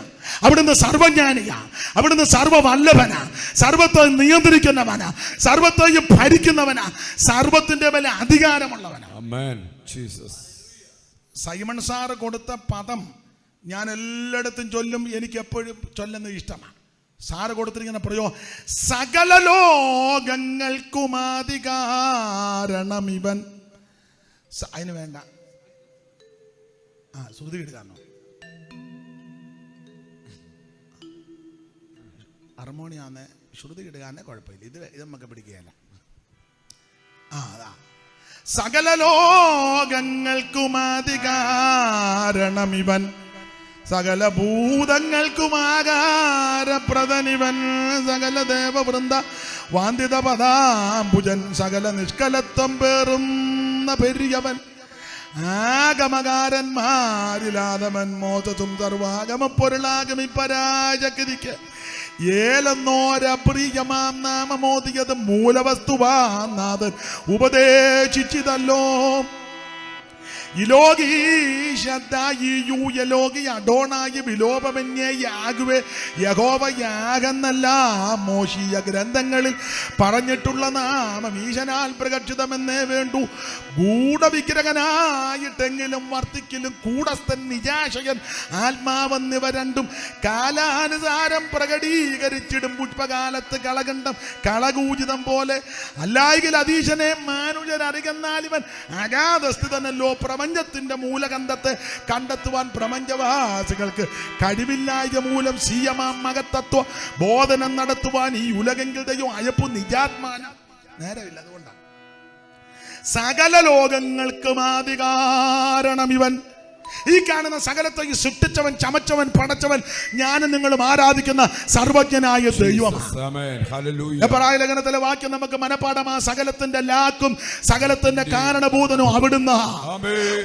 അവിടുന്ന് സർവജ്ഞാനിയാ. അവിടുന്ന് സർവവല്ലഭനാ. സർവത്തെ നിയന്ത്രിക്കുന്നവനാ. സർവത്തെയും ഭരിക്കുന്നവനാ. സർവത്തിന്റെ മേലെ അധികാരമുള്ളവനാ. സൈമൺ സാറ് കൊടുത്ത പദം ഞാൻ എല്ലായിടത്തും ചൊല്ലും, എനിക്ക് എപ്പോഴും ചൊല്ലുന്നത് ഇഷ്ടമാണ്. സാറ് കൊടുത്തിരിക്കുന്ന പ്രയോഗം, സകല ലോകങ്ങൾക്കും അധികാരണം ഇവൻ. അതിന് വേണ്ട ശ്രുതി ഇടുകാണോ? ഹാർമോണിയാന്ന് ശ്രുതി ഇടുകാന്നെ കുഴപ്പമില്ല, ഇത് നമുക്ക് പിടിക്കുകയല്ല. അതാ, സകല ലോകങ്ങൾക്കും അധികാരണം ഇവൻ, സകല ഭൂതങ്ങൾക്കും ആകാരപ്രദനിവൻ, സകല ദേവവൃന്ദ വാന്തിത പദാംബുജൻ, സകല നിഷ്കലത്വം പേറുന്ന പെരിയവൻ, ആഗമകാരന്മാരിലാദമൻ, മോചതും സർവാഗമ പൊരുളാഗമിപ്പരാജഗതിക്ക് ഏലെന്നോരപ്രിയമാം നാമമോദിയത് മൂലവസ്തുവാനാഥൻ ഉപദേശിച്ചിതല്ലോ. യഹോവയാകുന്നല്ല മോശീയ ഗ്രന്ഥങ്ങളിൽ പറഞ്ഞിട്ടുള്ള നാമം ഈശനാൽ പ്രകർഷിതമെന്നേ വേണ്ടു. ഗൂഢവിഗ്രഹനായിട്ടെങ്കിലും വർത്തിക്കലും കൂടസ്ഥൻ നിജാശയൻ ആത്മാവെന്നിവ രണ്ടും കാലാനുസാരം പ്രകടീകരിച്ചിടും. പുഷ്പകാലത്ത് കളകണ്ഠം കളകൂചിതം പോലെ അല്ലായെങ്കിൽ അതീശനെ മാനുഷരറികന്നാൽ ഇവൻ അഗാധസ്ഥിതനല്ലോ. പ്രപഞ്ചത്തിന്റെ മൂലകന്ധത്തെ കണ്ടെത്തുവാൻ പ്രപഞ്ചവാസികൾക്ക് കഴിവില്ലായ മൂലം സീയമാം മകത്തത്വ ബോധനം നടത്തുവാൻ ഈ ഉലകെങ്കിൽ ദൈവം അയപ്പു നിജാത്മാന നേരമില്ല. അതുകൊണ്ടാണ് സകല ലോകങ്ങൾക്കും അധികാരണം ഇവൻ. ഈ കാണുന്ന സകലത്തെയും സൃഷ്ടിച്ചവൻ, ചമച്ചവൻ, പടച്ചവൻ, ഞാനും നിങ്ങളും ആരാധിക്കുന്ന സർവജ്ഞനായ ദൈവമാണ്. എബ്രായ ലേഖനത്തിലെ വാക്യം നമുക്ക് മനപ്പാടമാ. സകലത്തിന്റെ ലാക്കും സകലത്തിന്റെ കാരണഭൂതനും അവിടുന്ന്.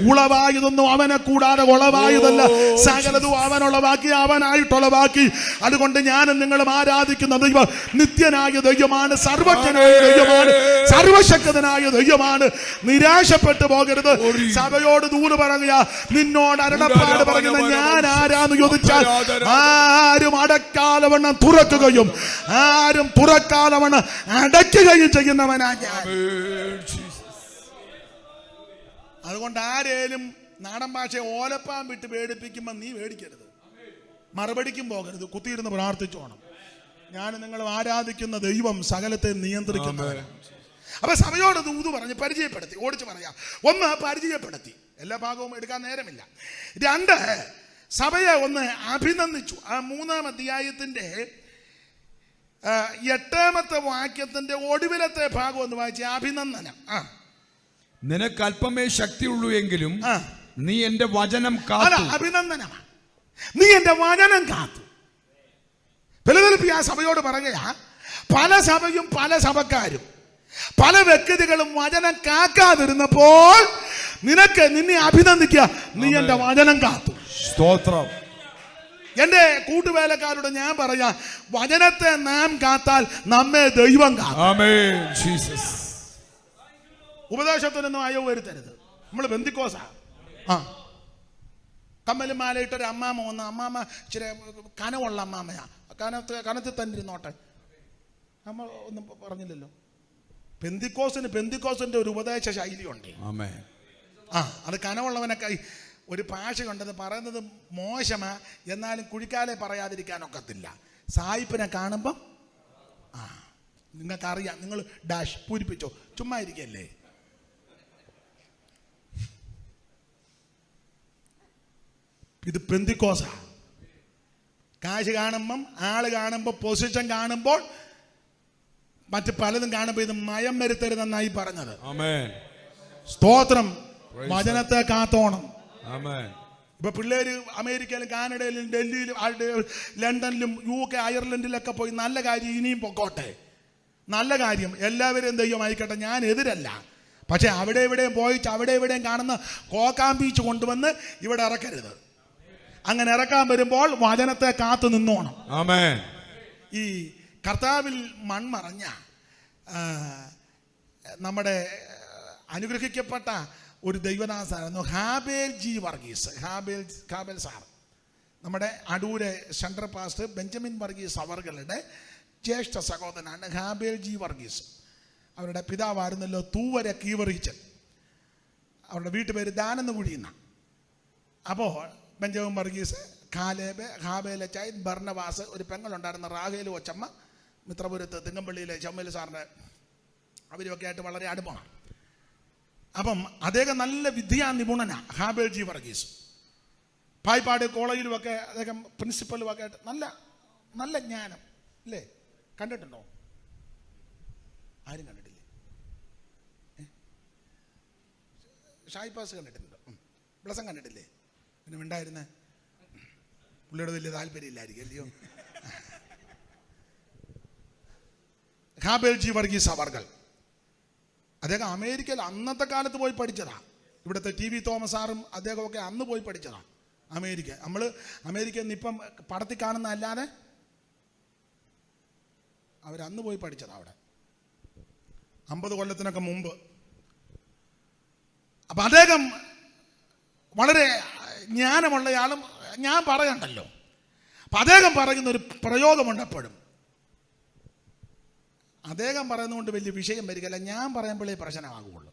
ഉളവായതൊന്നും അവനെ കൂടാതെ ഉളവായതല്ല, സകലതും അവനുളവാക്കി അവനായിട്ടുളവാക്കി. അതുകൊണ്ട് ഞാനും നിങ്ങളും ആരാധിക്കുന്ന ദൈവം നിത്യനായ ദൈവമാണ്, സർവജ്ഞനായ ദൈവമാണ്, സർവശക്തനായ ദൈവമാണ്. നിരാശപ്പെട്ടു പോകരുത്. സഭയോട് ദൂത് പറയുക, നിന്നോട് അരുളപ്പാട് പറയുന്ന ഞാൻ ആരാന്ന് ചോദിച്ചാൽ ആരും അടക്കാലവണ്ണം തുറക്കുകയും ആരും തുറക്കാലവണ്ണം അടയ്ക്കുകയും ചെയ്യുന്നവനാ ഞാൻ. അതുകൊണ്ട് ആരേലും നാടൻ ഭാഷയെ ഓലപ്പാൻ വിട്ട് പേടിപ്പിക്കുമ്പോ നീ പേടിക്കരുത്, മറുപടിക്കും പോകരുത്, കുത്തിയിരുന്ന് പ്രാർത്ഥിച്ചോണം. ഞാൻ നിങ്ങൾ ആരാധിക്കുന്ന ദൈവം സകലത്തെ നിയന്ത്രിക്കുന്നവരാണ്. അപ്പൊ സഭയോട് ദൂത് പറഞ്ഞ് പരിചയപ്പെടുത്തി, ഓടിച്ച് പറയാം. ഒന്ന്, പരിചയപ്പെടുത്തി, എല്ലാ ഭാഗവും എടുക്കാൻ നേരമില്ല. രണ്ട്, സഭയെ ഒന്ന് അഭിനന്ദിച്ചു. ആ 3-ാം അധ്യായത്തിന്റെ 8-ാമത്തെ വാക്യത്തിന്റെ ഒടുവിലത്തെ ഭാഗം ഒന്ന് വായിച്ച അഭിനന്ദനം. നിനക്ക് അല്പമേ ശക്തിയുള്ളൂ എങ്കിലും ആ. നീ എന്റെ വചനം അല്ല, കാത്തു. അഭിനന്ദനമാണ്. നീ എന്റെ വചനം കാത്തു. ഫിലദൽഫിയ സഭയോട് പറയുക, പല സഭയും പല സഭക്കാരും പല വ്യക്തികളും വചനം കാക്കാതിരുന്നപ്പോൾ നിന്നെ അഭിനന്ദിക്കുക, നീ എന്റെ വചനം കാത്തു. സ്തോത്രം. എന്റെ കൂട്ടുവേലക്കാരോട് ഞാൻ പറയാ, വചനത്തെ നാം കാത്താൽ നമ്മെ ദൈവം കാക്കും. ആമേൻ ജീസസ്. ഉപദേശത്തിനൊന്നും അയവ് വരുത്തരുത്. നമ്മൾ ബന്ധിക്കോസാ. ആ, കമ്മലും മാലയിട്ടൊരു അമ്മാമ്മ വന്ന്, അമ്മാമ്മ ഇച്ചിരി കനവുള്ള അമ്മാമ്മയാ, കനത്തിൽ തന്നെ ഇരുന്നോട്ടെ, നമ്മൾ ഒന്നും പറഞ്ഞില്ലല്ലോ. പെന്തിക്കോസിന്റെ ഒരു ഉപദേശ ശൈലിയുണ്ട്. ആമേൻ. ആ, അത് കനവുള്ളവനൊക്കെ ഒരു ഭാഷയുണ്ടത് പറയുന്നത് മോശമാ, എന്നാലും കുഴിക്കാലെ പറയാതിരിക്കാനൊക്കത്തില്ല. സായിപ്പിനെ കാണുമ്പം ആ നിങ്ങൾക്കറിയാം, നിങ്ങൾ ഡാഷ് പൂരിപ്പിച്ചോ, ചുമ്മാ ഇരിക്കല്ലേ. ഇത് പെന്തിക്കോസാ. കാശ് കാണുമ്പം, ആള് കാണുമ്പോൾ, പൊസിഷൻ കാണുമ്പോൾ, മറ്റ് പലതും കാണുമ്പോൾ ഇത് മയം വരുത്തരുതെന്നായി പറഞ്ഞത്. ആമേൻ. സ്തോത്രം. വചനത്തെ കാത്തോണം. ആമേൻ. ഇപ്പൊ പിള്ളേര് അമേരിക്കയിലും കാനഡയിലും ഡൽഹിയിലും ലണ്ടനിലും UK അയർലൻഡിലൊക്കെ പോയി, നല്ല കാര്യം, ഇനിയും പൊക്കോട്ടെ, നല്ല കാര്യം, എല്ലാവരും ദൈവം അയക്കട്ടെ, ഞാൻ എതിരല്ല. പക്ഷെ അവിടെ ഇവിടെയും പോയി അവിടെ ഇവിടെയും കാണുന്ന കോക്കാമ്പീച്ച് കൊണ്ടുവന്ന് ഇവിടെ ഇറക്കരുത്. അങ്ങനെ ഇറക്കാൻ വരുമ്പോൾ വചനത്തെ കാത്തു നിന്നോണം. ആമേൻ. ഈ കർത്താവിൽ മൺമറഞ്ഞ നമ്മുടെ അനുഗ്രഹിക്കപ്പെട്ട ഒരു ദൈവദാസനായിരുന്നു ഹാബേൽ ജി വർഗീസ്. ഹാബേൽ സാർ നമ്മുടെ അടൂരെ സെൻട്രൽ പാസ്റ്റർ ബെഞ്ചമിൻ വർഗീസ് അവറുകളുടെ ജ്യേഷ്ഠ സഹോദരനാണ് ഹാബേൽ ജി വർഗീസ്. അവരുടെ പിതാവായിരുന്നല്ലോ തൂവര കീവറിച്ചൻ. അവരുടെ വീട്ടുപേര് ദാനെന്ന് കുഴിയുന്ന. അപ്പോൾ ബെഞ്ചമിൻ വർഗീസ്, കാലേബ്, ഹാബേലച്ചായൻ, ബർണവാസ്, ഒരു പെങ്ങളുണ്ടായിരുന്ന റാഹേൽ കൊച്ചമ്മ, മിത്രപുരത്ത് തിങ്ങമ്പള്ളിയിലെ ചമ്മൽ സാറിൻ്റെ, അവരുമൊക്കെ ആയിട്ട് വളരെ അടുപ്പമാണ്. അപ്പം അദ്ദേഹം നല്ല വിദ്യാ നിപുണനാണ് ഹാബേൽ ജി വർഗീസ്. പായിപ്പാട് കോളേജിലുമൊക്കെ അദ്ദേഹം പ്രിൻസിപ്പലുമൊക്കെ ആയിട്ട് നല്ല നല്ല ജ്ഞാനം അല്ലേ. കണ്ടിട്ടുണ്ടോ? ആരും കണ്ടിട്ടില്ലേ? ഷായിപ്പാസ് കണ്ടിട്ടുണ്ടോ? ബ്ലസം കണ്ടിട്ടില്ലേ? പിന്നെ ഉണ്ടായിരുന്നേ പുള്ളിയോട് വലിയ താല്പര്യമില്ലായിരിക്കും അല്ലയോ. ഹാബേൽ ജി വർഗീസ് അവർകൾ അദ്ദേഹം അമേരിക്കയിൽ അന്നത്തെ കാലത്ത് പോയി പഠിച്ചതാ. ഇവിടുത്തെ TV തോമസ് സാറും അദ്ദേഹമൊക്കെ അന്ന് പോയി പഠിച്ചതാ അമേരിക്ക. നമ്മൾ അമേരിക്കയിൽ നിന്ന് ഇപ്പം പടത്തിൽ കാണുന്ന അല്ലാതെ അവരന്ന് പോയി പഠിച്ചതാ അവിടെ 50 കൊല്ലത്തിനൊക്കെ മുമ്പ്. അപ്പം അദ്ദേഹം വളരെ ജ്ഞാനമുള്ളയാളും ഞാൻ പറയണ്ടല്ലോ. അപ്പം അദ്ദേഹം പറയുന്ന ഒരു പ്രയോഗമുണ്ട് എപ്പോഴും. അദ്ദേഹം പറയുന്നതുകൊണ്ട് വലിയ വിഷയം വരികയല്ല, ഞാൻ പറയുമ്പോഴേ പ്രശ്നമാകുള്ളൂ.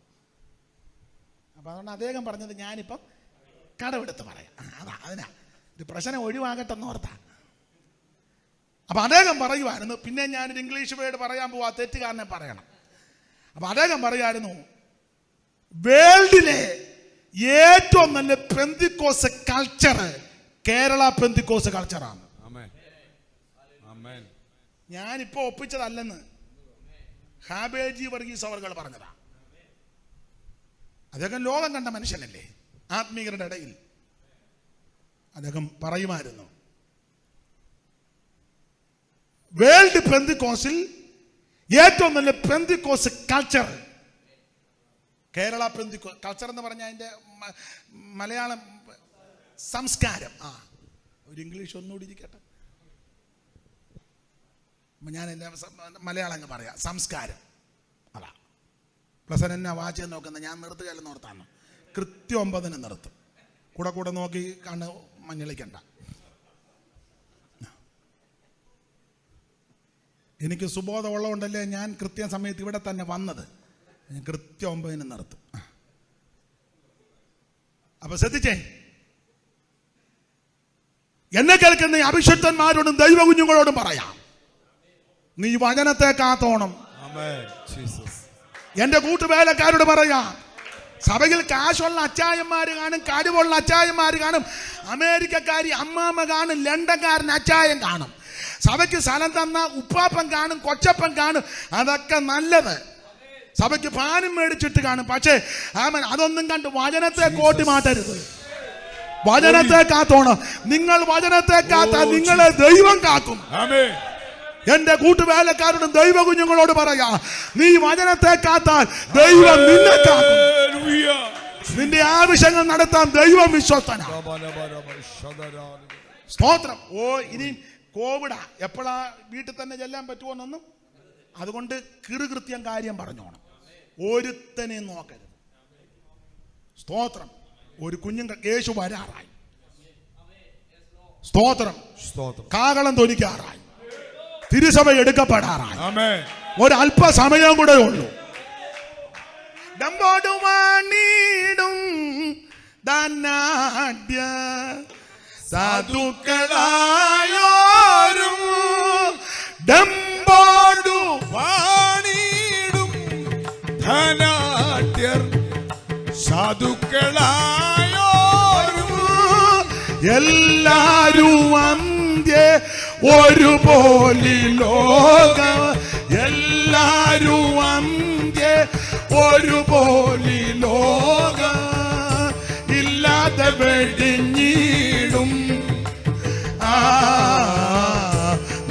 അപ്പം അതുകൊണ്ട് അദ്ദേഹം പറഞ്ഞത് ഞാനിപ്പം കടമെടുത്ത് പറയാം. അതിനാ ഇത് പ്രശ്നം ഒഴിവാകട്ടെ എന്നോർത്താ. അപ്പം അദ്ദേഹം പറയുമായിരുന്നു, പിന്നെ ഞാനൊരു ഇംഗ്ലീഷ് വേർഡ് പറയാൻ പോവാ, തെറ്റുകാരനെ പറയണം. അപ്പം അദ്ദേഹം പറയുമായിരുന്നു, വേൾഡിലെ ഏറ്റവും നല്ല പെന്തിക്കോസ് കൾച്ചർ കേരള പെന്തിക്കോസ് കൾച്ചറാണ്. ഞാനിപ്പോ ഒപ്പിച്ചതല്ലെന്ന് ഹാബേൽ ജി വർഗീസ് അവർ പറഞ്ഞതാ. അദ്ദേഹം ലോകം കണ്ട മനുഷ്യനല്ലേ, ആത്മീയരുടെ ഇടയിൽ അദ്ദേഹം പറയുമായിരുന്നു, വേൾഡ് പെന്തിക്കോസിൽ ഏറ്റവും നല്ല പെന്തിക്കോസ് കൾച്ചർ കേരള പെന്തിക്കോസ് കൾച്ചർ എന്ന് പറഞ്ഞാൽ അതിൻ്റെ മലയാളം സംസ്കാരം. ഒരു ഇംഗ്ലീഷ് ഒന്നുകൂടി ഇരിക്കട്ടെ, ഞാൻ എൻ്റെ മലയാളം അങ്ങ് പറയാം, സംസ്കാരം. അതാ പ്ലസ് എന്നാ വാച്ച് നോക്കുന്നത്, ഞാൻ നിർത്തുകയല്ലെന്ന് ഓർത്താണ്. കൃത്യം 9 നിർത്തും. കൂടെ നോക്കി കണ്ണ് മഞ്ഞളിക്കണ്ട. എനിക്ക് സുബോധമുള്ളതുകൊണ്ടല്ലേ ഞാൻ കൃത്യം സമയത്ത് ഇവിടെ തന്നെ വന്നത്. ഞാൻ കൃത്യം 9 നിർത്തും. അപ്പൊ ശ്രദ്ധിച്ചേ, എന്നെ കേൾക്കുന്ന ഈ അഭിഷിക്തന്മാരോടും ദൈവ കുഞ്ഞുങ്ങളോടും പറയാം, നീ വചനത്തെ കാത്തോണം. എന്റെ കൂട്ടുവേലക്കാരോട് പറയാം, സഭയിൽ കാശുള്ള അച്ചായന്മാര് കാണും, കഴിവുള്ള അച്ചായന്മാര് കാണും, അമേരിക്കക്കാരി അമ്മാമ്മ കാണും, ലണ്ടൻകാരൻ അച്ചായൻ കാണും, സഭയ്ക്ക് സ്ഥലം തന്ന ഉപ്പാപ്പൻ കാണും, കൊച്ചപ്പൻ കാണും. അതൊക്കെ നല്ലത്. സഭയ്ക്ക് ഫാനും മേടിച്ചിട്ട് കാണും. പക്ഷേ ആമേൻ, അതൊന്നും കണ്ട് വചനത്തെ കോട്ടി മാറ്റരുത്. വചനത്തെ കാത്തോണം. നിങ്ങൾ വചനത്തെ കാത്താൽ നിങ്ങളെ ദൈവം കാക്കും. എന്റെ കൂട്ടുവേലക്കാരോടും ദൈവ കുഞ്ഞുങ്ങളോട് പറയാ, നീ വചനത്തെ കാത്താൽ ദൈവം നിന്നെ കാക്കും. നിന്റെ ആവശ്യങ്ങൾ നടത്താൻ ദൈവം വിശ്വസ്തനാണ്. സ്തോത്രം. ഇനി കോവിഡാ, എപ്പോഴാ വീട്ടിൽ തന്നെ ചെല്ലാൻ പറ്റുമോന്നൊന്നും, അതുകൊണ്ട് കിറുകൃത്യം കാര്യം പറഞ്ഞോണം. ഒരുത്തനെ നോക്കരുത്. സ്തോത്രം. ഒരു കുഞ്ഞും യേശു വരാറായി. സ്തോത്രം. കാഹളം ധ്വനിക്കാറായി. തിരുസഭ എടുക്കപ്പെടാറായി. ഒരല്പസമയം കൂടെ ഉള്ളൂ. ഡമ്പോടുവാണിടും ധനാഢ്യ സാധുക്കളായോരും ഡമ്പോടു വാണിടും ധനാഢ്യർ സാധുക്കളായോരും എല്ലാരും അന്ത്യ ഒരുപോലെ ലോക എല്ലാരും അന്ത്യ ഒരുപോലെ ലോക ഇല്ലാതെ വെടിഞ്ഞിടും.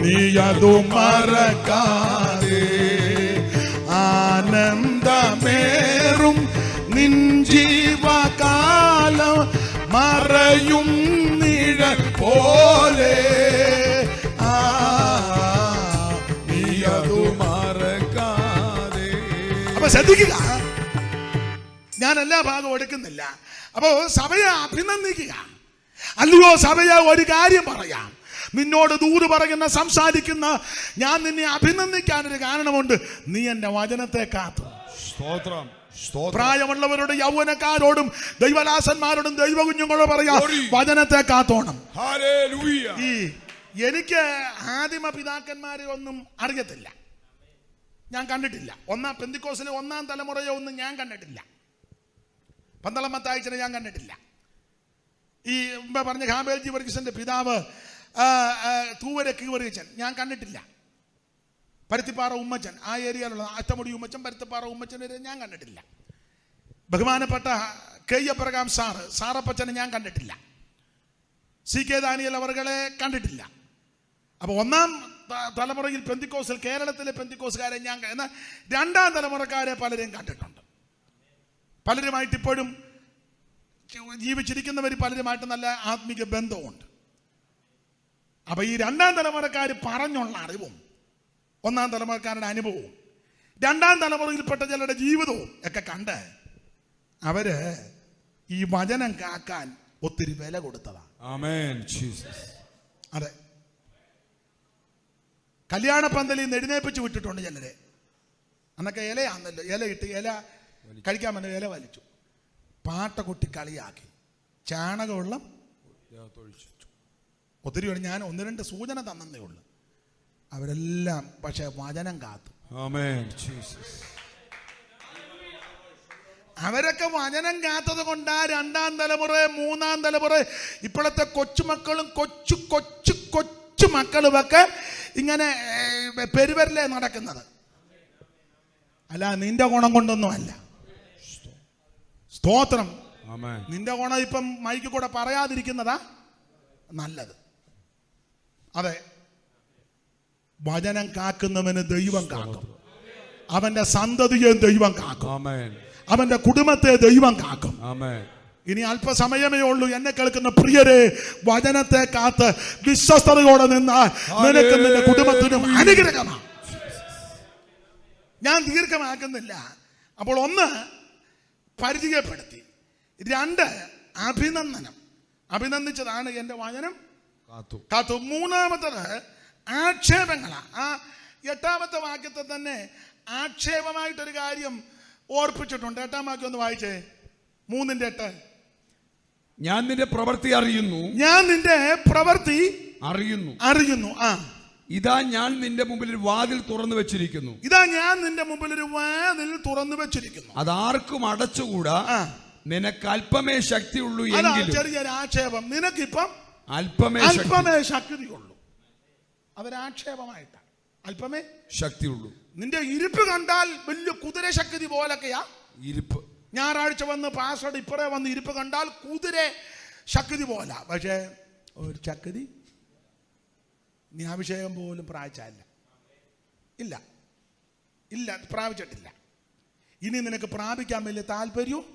നീയതു മറക്കാതെ ആനന്ദമേറും നിൻ ജീവകാലം മറയും നിഴൽ പോലെ. നീയതു മറക്കാതെ. അപ്പൊ ശ്രദ്ധിക്കുക, ഞാൻ എല്ലാ ഭാഗവും എടുക്കുന്നില്ല. അപ്പോ സഭയെ അഭിനന്ദിക്കുക. അല്ലയോ സഭയെ, ഒരു കാര്യം പറയാം. നിന്നോട് ദൂത് പറയുന്ന സംസാരിക്കുന്ന ഞാൻ നിന്നെ അഭിനന്ദിക്കാനൊരു കാരണമുണ്ട്. നീ എന്റെ വചനത്തെ കാത്തു. സ്തോത്രം. പ്രായമുള്ളവരോട് യൗവനക്കാരോടും ദൈവദാസന്മാരോടും ദൈവ കുഞ്ഞുങ്ങളോട് പറയാ, വചനത്തെ കാത്തോണം. ഈ എനിക്ക് ആദിമ പിതാക്കന്മാരെ ഒന്നും അറിയത്തില്ല, ഞാൻ കണ്ടിട്ടില്ല. പെന്തിക്കോസിലെ 1-ാം തലമുറയോ ഒന്നും ഞാൻ കണ്ടിട്ടില്ല. പന്തളമത്തായിച്ചനെ ഞാൻ കണ്ടിട്ടില്ല. ഈ പറഞ്ഞ ഹാബേൽജി വർഗീസിന്റെ പിതാവ് തൂവര കീവറിയച്ചൻ ഞാൻ കണ്ടിട്ടില്ല. പരുത്തിപ്പാറ ഉമ്മച്ചൻ, ആ ഏരിയയിലുള്ള അറ്റമുടി ഉമ്മച്ചൻ, പരുത്തിപ്പാറ ഉമ്മച്ചൻ വരെ ഞാൻ കണ്ടിട്ടില്ല. ബഹുമാനപ്പെട്ട കെയ്യപ്രകാം സാറപ്പച്ചനെ ഞാൻ കണ്ടിട്ടില്ല. CK ദാനിയേൽ അവരുടെ കണ്ടിട്ടില്ല. അപ്പോൾ 1-ാം തലമുറയിൽ പെന്തിക്കോസിൽ കേരളത്തിലെ പെന്തിക്കോസുകാരെ ഞാൻ, എന്നാൽ 2-ാം തലമുറക്കാരെ പലരെയും കണ്ടിട്ടുണ്ട്. പലരുമായിട്ട് ഇപ്പോഴും ജീവിച്ചിരിക്കുന്നവർ പലരുമായിട്ട് നല്ല ആത്മീക ബന്ധവുമുണ്ട്. അപ്പൊ ഈ 2-ാം തലമുറക്കാർ പറഞ്ഞുള്ള അറിവും 1-ാം തലമുറക്കാരുടെ അനുഭവവും 2-ാം തലമുറയിൽപ്പെട്ട ചിലരുടെ ജീവിതവും ഒക്കെ കണ്ട് അവര് ഈ വചനം കാക്കാൻ ഒത്തിരി വില കൊടുത്തതാണ്. അതെ, കല്യാണ പന്തലിൽ നിന്ന് എഴുന്നേപ്പിച്ച് വിട്ടിട്ടുണ്ട് ചിലരെ. അന്നൊക്കെ ഇലയാന്നല്ലോ, ഇലയിട്ട് ഇല കഴിക്കാൻ പറ്റുന്ന ഇല വലിച്ചു, പാട്ട കൊട്ടി കളിയാക്കി, ചാണകവെള്ളം ഒത്തിരി. ഞാൻ 1-2 സൂചന തന്നേ ഉള്ളൂ. അവരെല്ലാം പക്ഷെ വചനം കാത്തു. അവരൊക്കെ വചനം കാത്തത് കൊണ്ടാ 2-ാം തലമുറ 3-ാം തലമുറ ഇപ്പോഴത്തെ കൊച്ചുമക്കളും കൊച്ചു മക്കളുമൊക്കെ ഇങ്ങനെ പെരുവരിലേ നടക്കുന്നത്. അല്ല, നിന്റെ ഗുണം കൊണ്ടൊന്നും അല്ല. സ്തോത്രം. നിന്റെ ഗുണം ഇപ്പം മൈക്ക് കൂടെ പറയാതിരിക്കുന്നതാ നല്ലത്. അതെ, വചനം കാക്കുന്നവന് ദൈവം കാക്കും. അവന്റെ സന്തതിയെ ദൈവം കാക്കും. അവന്റെ കുടുംബത്തെ ദൈവം കാക്കും. ഇനി അല്പസമയമേ ഉള്ളൂ. എന്നെ കേൾക്കുന്ന പ്രിയരെ, വചനത്തെ കാത്ത് വിശ്വസ്തയോടെ നിന്നാൽ നിനക്കും നിന്റെ കുടുംബത്തിനും അനുഗ്രഹമാണ്. ഞാൻ ദീർഘമാക്കുന്നില്ല. അപ്പോൾ 1 പരിചയപ്പെടുത്തി, 2 അഭിനന്ദനം. അഭിനന്ദിച്ചതാണ് എന്റെ വചനം കാത്തു. 3-ാമത്തത് ആക്ഷേപങ്ങളാണ്. ആ 8-ാമത്തെ വാക്യത്തെ തന്നെ ആക്ഷേപമായിട്ടൊരു കാര്യം ഓർപ്പിച്ചിട്ടുണ്ട്. 8-ാം വാക്യം ഒന്ന് വായിച്ചേ. 3:8. ഞാൻ നിന്റെ പ്രവൃത്തി അറിയുന്നു. ഞാൻ നിന്റെ പ്രവൃത്തി അറിയുന്നു. ഇതാ ഞാൻ നിന്റെ മുമ്പിൽ ഒരു വാതിൽ തുറന്നു വെച്ചിരിക്കുന്നു. ഇതാ ഞാൻ നിന്റെ മുമ്പിൽ ഒരു വാതിൽ തുറന്നു വെച്ചിരിക്കുന്നു. അതാർക്കും അടച്ചുകൂടാ. നിനക്ക് അല്പമേ ശക്തിയുള്ളൂ എങ്കിലും. ചെറിയൊരു ആക്ഷേപം. നിനക്കിപ്പം അല്പമേ ശക്തിയുള്ളൂ. അതൊരാക്ഷേപമായിട്ടാണ്. അല്പമേ ശക്തിയുള്ളൂ. നിന്റെ ഇരിപ്പ് കണ്ടാൽ വലിയ കുതിര ശക്തി പോലൊക്കെയാ ഇരിപ്പ്. ഞായറാഴ്ച വന്ന് പാസ്റ്റർ ഇപ്പറേ വന്ന് ഇരിപ്പ് കണ്ടാൽ കുതിര ശക്തി പോല, പക്ഷേ ഒരു ശക്തി നീ അഭിഷേകം പോലും പ്രാപിച്ചില്ല. ഇല്ല ഇല്ല, പ്രാപിച്ചിട്ടില്ല. ഇനി നിനക്ക് പ്രാപിക്കാൻ വലിയ താല്പര്യവും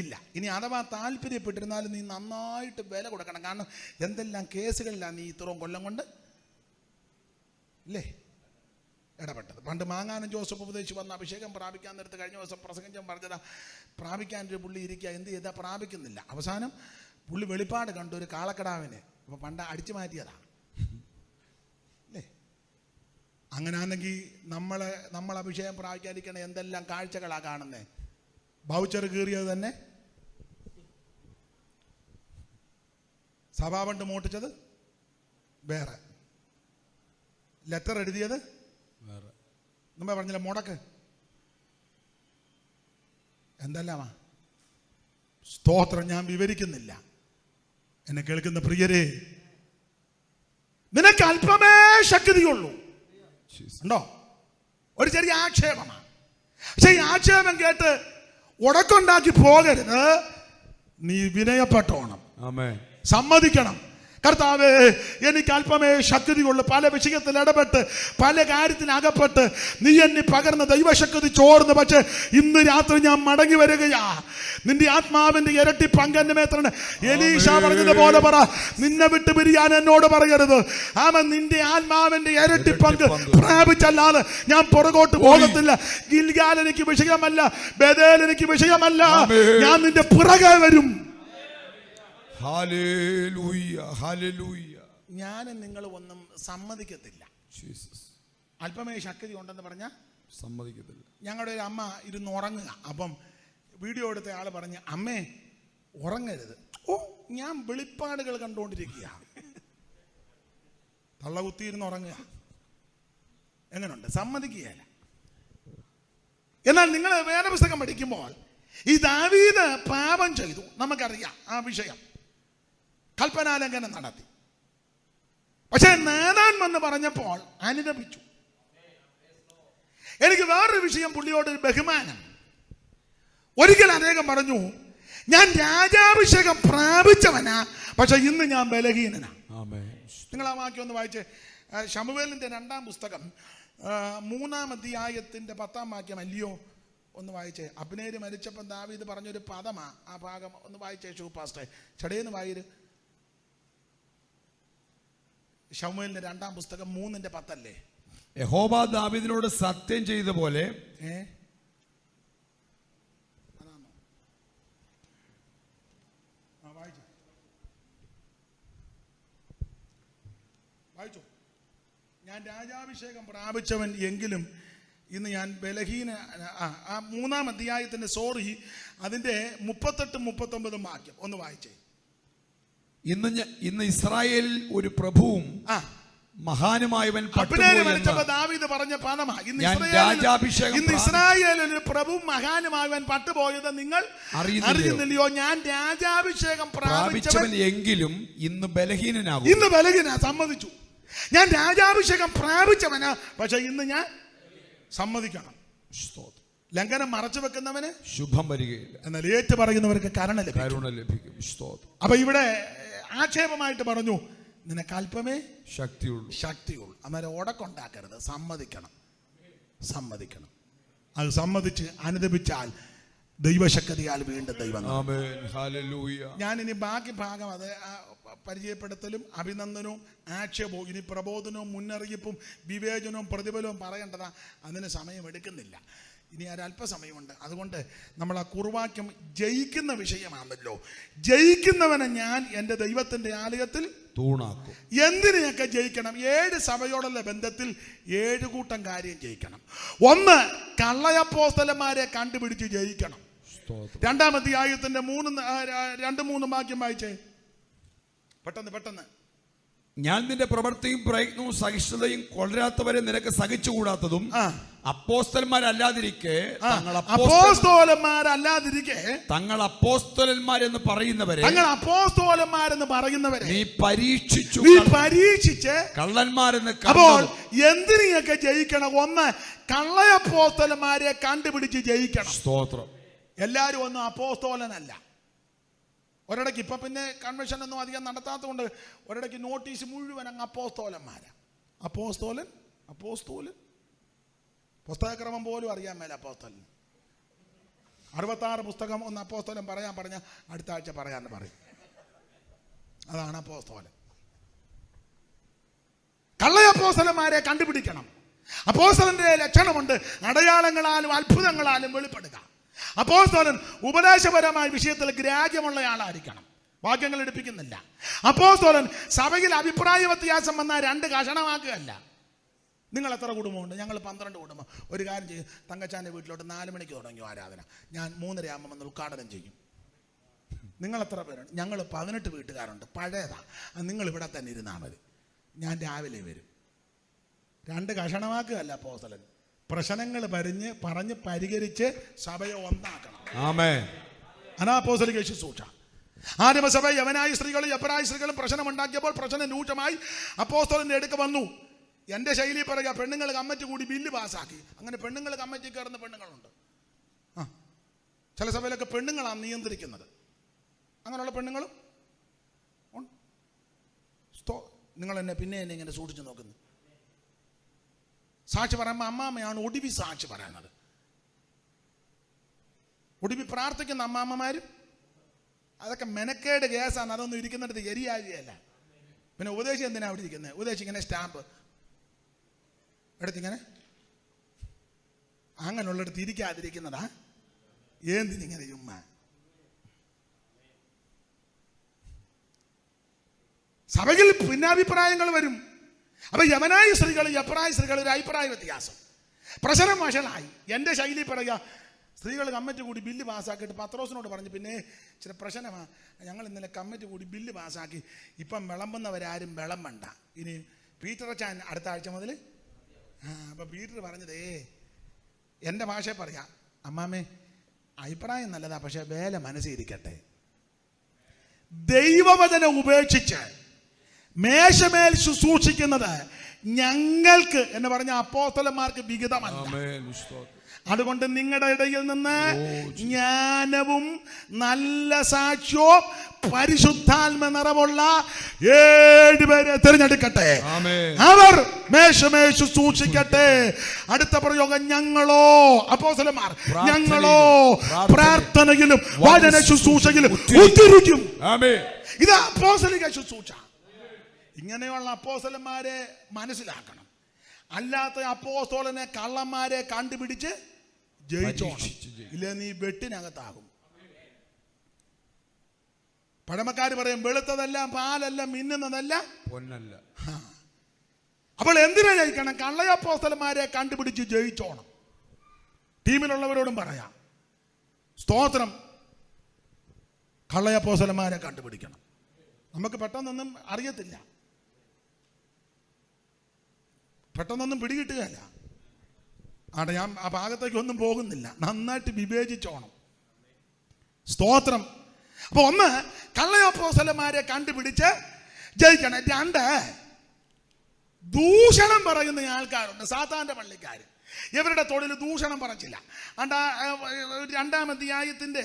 ഇല്ല. ഇനി അഥവാ താല്പര്യപ്പെട്ടിരുന്നാലും നീ നന്നായിട്ട് വില കൊടുക്കണം. കാരണം എന്തെല്ലാം കേസുകളിലാണ് നീ ഇത്രയും കൊല്ലം കൊണ്ട് ഇല്ലേ ഇടപെട്ടത്. പണ്ട് മാങ്ങാനം ജോസഫ് ഉപദേശിച്ച് വന്ന അഭിഷേകം പ്രാപിക്കാൻ നേരത്ത് കഴിഞ്ഞ ദിവസം പ്രസംഗം പറഞ്ഞതാ, പ്രാപിക്കാനൊരു പുള്ളി ഇരിക്കുക, എന്ത് ചെയ്താൽ പ്രാപിക്കുന്നില്ല. അവസാനം പുള്ളി വെളിപ്പാട് കണ്ടു ഒരു കാളക്കടാവിനെ. അപ്പോൾ പണ്ട് അടിച്ചു മാറ്റിയതാ അല്ലേ. അങ്ങനെയാണെങ്കിൽ നമ്മൾ അഭിഷേകം പ്രാപിക്കാതിരിക്കണ എന്തെല്ലാം കാഴ്ചകളാണ് കാണുന്നത്. ബൗച്ചർ കീറിയത് തന്നെ, സഭാപണ്ട് മോട്ടിച്ചത് വേറെ, ലെറ്റർ എഴുതിയത് വേറെ. മുമ്പേ പറഞ്ഞില്ല മുടക്ക് എന്തെല്ലാമാ. സ്തോത്രം, ഞാൻ വിവരിക്കുന്നില്ല. എന്നെ കേൾക്കുന്ന പ്രിയരെ, നിനക്ക് അല്പമേ ശക്തിയുള്ളൂ. ഉണ്ടോ? ഒരു ചെറിയ ആക്ഷേപമാണ്. പക്ഷെ ഈ ആക്ഷേപം കേട്ട് ഉടക്കുണ്ടാക്കി പോകരുത്. നീ വിനയപ്പെട്ടോണം, ആമേൻ. സമ്മതിക്കണം. കർത്താവേ, എനിക്ക് അല്പമേ ശക്തിയുള്ളൂ. പല വിഷയത്തിൽ ഇടപെട്ട് പല കാര്യത്തിനകപ്പെട്ട് നീ എന്നെ പകർന്ന ദൈവശക്തി ചോർന്ന്. പക്ഷെ ഇന്ന് രാത്രി ഞാൻ മടങ്ങി വരികയാ. നിന്റെ ആത്മാവിന്റെ ഇരട്ടി പങ്ക് എന്നെ മേത്രാണ്. എലീശ പറഞ്ഞതുപോലെ പറ, നിന്നെ വിട്ട് പിരിയാൻ എന്നോട് പറയരുത്. ആമൻ. നിന്റെ ആത്മാവിന്റെ ഇരട്ടി പങ്ക് പ്രാപിച്ചല്ലാതെ ഞാൻ പുറകോട്ട് പോകത്തില്ല. ഗിൽഗാൽ എനിക്ക് വിഷയമല്ല, ബേഥേൽ എനിക്ക് വിഷയമല്ല. ഞാൻ നിന്റെ പുറകെ വരും. Hallelujah, hallelujah. ഞാൻ നിങ്ങൾ ഒന്നും സമ്മതിക്കത്തില്ല. ജീസസ്. അല്പമേ ശക്തി ഉണ്ടെന്ന് പറഞ്ഞാൽ സമ്മതിക്കത്തില്ല. ഞങ്ങളുടെ ഒരു അമ്മ ഇരുന്ന് ഉറങ്ങുക. അപ്പം വീഡിയോ എടുത്ത ആൾ പറഞ്ഞ്, അമ്മേ ഉറങ്ങരുത്. ഓ, ഞാൻ വെളിപ്പാടുകൾ കണ്ടുകൊണ്ടിരിക്കുക. തള്ളകുത്തിയിരുന്ന് ഉറങ്ങുക. എങ്ങനെയുണ്ട്? സമ്മതിക്കുകയല്ല. എന്നാൽ നിങ്ങൾ വേറെ പുസ്തകം പഠിക്കുമ്പോൾ ഈ ദാവീദ് പാപം ചെയ്തു, നമുക്കറിയാം ആ വിഷയം. കൽപ്പനാലംഘനം നടത്തി. പക്ഷെ നാഥാൻ വന്ന് പറഞ്ഞപ്പോൾ അനുദപിച്ചു. എനിക്ക് വേറൊരു വിഷയം, പുള്ളിയോട് ഒരു ബഹുമാനം. ഒരിക്കൽ അദ്ദേഹം പറഞ്ഞു, ഞാൻ രാജാഭിഷേകം പ്രാപിച്ചവനാ, പക്ഷെ ഇന്ന് ഞാൻ ബലഹീനനാ. നിങ്ങൾ ആ വാക്യം ഒന്ന് വായിച്ചേ. ശമൂവേലിന്റെ 2-ാം പുസ്തകം 3-ാം അധ്യായത്തിന്റെ 10-ാം വാക്യം അല്ലയോ? ഒന്ന് വായിച്ചേ. അബ്നേര് മരിച്ചപ്പം ദാവീദ് പറഞ്ഞൊരു പദമാ ആ ഭാഗം. ഒന്ന് വായിച്ചേ ഷൂപാസ്റ്റേ, ചടേന്ന് വായിര്. ശമൂവേലിന്റെ 2-ാം പുസ്തകം 3:10 അല്ലേ? യഹോവ ദാവീദിനോട് സത്യം ചെയ്ത പോലെ വായിച്ചോ. ഞാൻ രാജാഭിഷേകം പ്രാപിച്ചവൻ എങ്കിലും ഇന്ന് ഞാൻ ബലഹീന. ആ 3-ാം അധ്യായത്തിന്റെ അതിന്റെ 38-39 വാക്യം ഒന്ന് വായിച്ചേ. ഇന്ന് ഇസ്രായേലിൽ ഒരു പ്രഭുവും മഹാനുമായവൻ ദാവീദ് പറഞ്ഞ പദമാ. ഇന്ന് രാജാഭിഷേകം ഇസ്രായേലിൽ ഒരു പ്രഭുവും മഹാനുമായവൻ പട്ടുപോയത് നിങ്ങൾ അറിയുന്നില്ലയോ? ഞാൻ രാജാഭിഷേകം പ്രാപിച്ചവൻ എങ്കിലും ഇന്ന് ബലഹീനനാകും. ഇന്ന് ബലഹീന. സമ്മതിച്ചു. ഞാൻ രാജാഭിഷേകം പ്രാപിച്ചവനാ, പക്ഷെ ഇന്ന് ഞാൻ സമ്മതിക്കണം. ലംഘനം മറച്ചു വെക്കുന്നവന് ശുഭം വരികയില്ല, എന്നാൽ ഏറ്റു പറയുന്നവർക്ക് കരുണ ലഭിക്കും. അപ്പൊ ഇവിടെ ആക്ഷേപമായിട്ട് പറഞ്ഞു, നിനക്ക് അല്പമേ ശക്തിയുള്ളൂ. അന്നേരം ഉടക്കുണ്ടാക്കരുത്. സമ്മതിക്കണം. അത് സമ്മതിച്ച് അനുദപിച്ചാൽ ദൈവശക്തിയാൽ വീണ്ടും ദൈവം. ഞാനിനി ബാക്കി ഭാഗം അത് പരിചയപ്പെടുത്തലും അഭിനന്ദനവും ആക്ഷേപവും ഇനി പ്രബോധനവും മുന്നറിയിപ്പും വിവേചനവും പ്രതിഫലവും പറയേണ്ടതാ. അതിന് സമയമെടുക്കുന്നില്ല. ഇനി ഒരല്പസമയമുണ്ട്. അതുകൊണ്ട് നമ്മൾ ആ കുറുവാക്യം ജയിക്കുന്ന വിഷയമാണല്ലോ. ജയിക്കുന്നവനെ ഞാൻ എൻ്റെ ദൈവത്തിൻ്റെ ആലയത്തിൽ തൂണാക്കും. എന്തിനെയൊക്കെ ജയിക്കണം? 7 സഭയോടുള്ള ബന്ധത്തിൽ 7 കൂട്ടം കാര്യം ജയിക്കണം. 1, കള്ളയപ്പോസ്തലന്മാരെ കണ്ടുപിടിച്ച് ജയിക്കണം. 2-ാം അധ്യായത്തിന്റെ 2-3 വാക്യം വായിച്ചേ. പെട്ടെന്ന് ഞാൻ നിന്റെ പ്രവൃത്തിയും പ്രയത്നവും സഹിഷ്ണുതയും കൊള്ളരാത്തവരെ നിനക്ക് സഹിച്ചുകൂടാത്തതും അപ്പോസ്തലന്മാരല്ലാതിരിക്കെ തങ്ങൾ അപ്പോസ്തലന്മാരെന്ന് പറയുന്നവരെ നീ പരീക്ഷിച്ച് കള്ളന്മാരെന്ന്. അപ്പോൾ എന്തിനൊക്കെ ജയിക്കണം? ഒന്ന്, കള്ളയപ്പോസ്തലന്മാരെ കണ്ടുപിടിച്ച് ജയിക്കണം. സ്തോത്രം. എല്ലാരും ഒന്നും അപ്പോസ്തോലനല്ല. ഒരിടയ്ക്ക് ഇപ്പൊ പിന്നെ കൺവെൻഷൻ ഒന്നും അധികം നടത്താത്തതുകൊണ്ട് ഒരിടയ്ക്ക് നോട്ടീസ് മുഴുവൻ അങ്ങ് അപ്പോസ്തോലന്മാരാ. അപ്പോസ്തോലൻ പുസ്തകക്രമം പോലും അറിയാൻ മേല അപ്പോസ്തോലൻ. 66 പുസ്തകം ഒന്ന് അപ്പോസ്തോലൻ പറയാൻ പറഞ്ഞ അടുത്ത ആഴ്ച പറയാന്ന് പറയും. അതാണ് അപ്പോസ്തോലൻ. കള്ളയപ്പോസ്തലന്മാരെ കണ്ടുപിടിക്കണം. അപ്പോസ്തലന്റെ ലക്ഷണമുണ്ട് അടയാളങ്ങളാലും അത്ഭുതങ്ങളാലും വെളിപ്പെടുക. അപ്പോസ്തലൻ ഉപദേശപരമായ വിഷയത്തിൽ ഗ്രാഹ്യമുള്ള ആളായിരിക്കണം. വാക്യങ്ങൾ എടുപ്പിക്കുന്നില്ല. അപ്പോസ്തലൻ സഭയിൽ അഭിപ്രായ വ്യത്യാസം വന്നാൽ 2 കഷണമാക്കുകയല്ല. നിങ്ങൾ എത്ര കുടുംബമുണ്ട്? ഞങ്ങൾ 12 കുടുംബം. ഒരു കാര്യം ചെയ്യും, തങ്കച്ചാൻ്റെ വീട്ടിലോട്ട് 4 മണിക്ക് തുടങ്ങി ആരാധന, ഞാൻ 3:30 ആകുമ്പോൾ വന്ന് ഉദ്ഘാടനം ചെയ്യും. നിങ്ങൾ എത്ര പേരുണ്ട്? ഞങ്ങൾ 18 വീട്ടുകാരുണ്ട്. പഴയതാ, നിങ്ങൾ ഇവിടെ തന്നെ ഇരുന്നാൽ മതി, ഞാൻ രാവിലെ വരും. 2 കഷണമാക്കുകയല്ല അപ്പോസ്തലൻ. പ്രശ്നങ്ങൾ പറഞ്ഞ് പരിഹരിച്ച് സഭയെ ഒന്നാക്കണം. ആമേൻ. അനാപ്പോസ്തലിക ശുശ്രൂഷ. ആദിമസഭ യവനായ സ്ത്രീകളും എബ്രായ സ്ത്രീകളും പ്രശ്നമുണ്ടാക്കിയപ്പോൾ പ്രശ്നം രൂക്ഷമായി അപ്പോസ്തലന്റെ അടുക്ക വന്നു. എൻ്റെ ശൈലി പറയുക, പെണ്ണുങ്ങൾ കമ്മിറ്റി കൂടി ബില്ല് പാസ്സാക്കി. അങ്ങനെ പെണ്ണുങ്ങൾ കമ്മിറ്റി കയറുന്ന പെണ്ണുങ്ങളുണ്ട്. ചില സഭയിലൊക്കെ പെണ്ണുങ്ങളാണ് നിയന്ത്രിക്കുന്നത്. അങ്ങനെയുള്ള പെണ്ണുങ്ങളും നിങ്ങൾ എന്നെ പിന്നെ എന്നെ ഇങ്ങനെ സൂക്ഷിച്ചു നോക്കുന്നു. സാക്ഷി പറയുമ്പോൾ അമ്മാമ്മയാണ് ഒടുവി സാക്ഷി പറയുന്നത്. ഒടുവി പ്രാർത്ഥിക്കുന്ന അമ്മാമ്മമാരും അതൊക്കെ മെനക്കേട് കേസാണ്. അതൊന്നും ഇരിക്കുന്നിടത്ത് എരിയാകുകയല്ല. പിന്നെ ഉപദേശം എന്തിനാണ് അവിടെ ഇരിക്കുന്നത്? ഉപദേശം ഇങ്ങനെ സ്റ്റാമ്പ് എടുത്തിങ്ങനെ അങ്ങനെയുള്ളിടത്ത് ഇരിക്കാതിരിക്കുന്നതാ. എന്തിനിങ്ങനെ ചുമ്മാ? സഭയിൽ ഭിന്നാഭിപ്രായങ്ങൾ വരും. അപ്പൊ യവനായ സ്ത്രീകൾ എബ്രായ സ്ത്രീകൾ ഒരു അഭിപ്രായ വ്യത്യാസം, പ്രശ്നം വഷളായി. എൻ്റെ ശൈലി പറയുക, സ്ത്രീകൾ കമ്മിറ്റി കൂടി ബില്ല് പാസ്സാക്കിയിട്ട് പത്രോസിനോട് പറഞ്ഞു, പിന്നെ ചില പ്രശ്നമാണ്, ഞങ്ങൾ ഇന്നലെ കമ്മിറ്റി കൂടി ബില്ല് പാസ്സാക്കി, ഇപ്പം വിളമ്പുന്നവരാരും വിളമ്പണ്ട, ഇനി പീറ്റർ അച്ചാൻ അടുത്ത ആഴ്ച മുതൽ. അപ്പം പീറ്റർ പറഞ്ഞതേ എൻ്റെ ഭാഷയെ പറയാം, അമ്മാമ്മേ അഭിപ്രായം നല്ലതാ, പക്ഷെ വേല മനസ്സിരിക്കട്ടെ. ദൈവവചനം ഉപേക്ഷിച്ച് മേശമേൽ ശുശ്രൂഷിക്കുന്നത് ഞങ്ങൾക്ക് എന്ന് പറഞ്ഞ അപ്പോസ്തലന്മാർക്ക് വിഹിതമല്ല. അതുകൊണ്ട് നിങ്ങളുടെ ഇടയിൽ നിന്ന് ജ്ഞാനവും നല്ല സാക്ഷ്യവും പരിശുദ്ധാത്മ നിറവുള്ള 7 പേരെ തിരഞ്ഞെടുക്കട്ടെ. അവർ മേശമേൽ ശുശ്രൂഷിക്കട്ടെ. അടുത്ത പ്രയോഗം, ഞങ്ങളോ അപ്പോസ്തലന്മാർ, ഞങ്ങളോ പ്രാർത്ഥനയിലും വചന ശുശ്രൂഷയിലും ഉത്തിരിക്കും. ഇത് അപ്പോസ്തലിക ശുശ്രൂഷ. ഇങ്ങനെയുള്ള അപ്പോസ്തലന്മാരെ മനസ്സിലാക്കണം. അല്ലാത്ത അപ്പോസ്തലനെ കള്ളന്മാരെ കണ്ടുപിടിച്ച് ജയിച്ചോണം, ഇല്ല നീ വെട്ടിനകത്താകും. പഴമക്കാർ പറയും, വെളുത്തതെല്ലാം പാലല്ല, മിന്നുന്നതല്ല പൊന്നല്ല. അപ്പോൾ എന്തിനാ ജയിക്കണം? കള്ളയപ്പോസ്തലന്മാരെ കണ്ടുപിടിച്ച് ജയിച്ചോണം. ടീമിലുള്ളവരോടും പറയാം, സ്തോത്രം, കള്ളയപ്പോസ്തലന്മാരെ കണ്ടുപിടിക്കണം. നമുക്ക് പെട്ടെന്നൊന്നും അറിയത്തില്ല, പെട്ടെന്നൊന്നും പിടികിട്ടുകയല്ല. ആട്ടെ, ഞാൻ ആ ഭാഗത്തേക്ക് ഒന്നും പോകുന്നില്ല. നന്നായിട്ട് വിവേചിച്ചോണം. സ്തോത്രം. അപ്പൊ ഒന്ന്, കള്ളയപ്പോസ്തലന്മാരെ കണ്ടുപിടിച്ച് ജയിക്കണം. 2, ദൂഷണം പറയുന്ന ആൾക്കാരുണ്ട്, സാത്താന്റെ പള്ളിക്കാർ. ഇവരുടെ തൊഴിൽ ദൂഷണം പറച്ചില്ല. 2-ാം അധ്യായത്തിന്റെ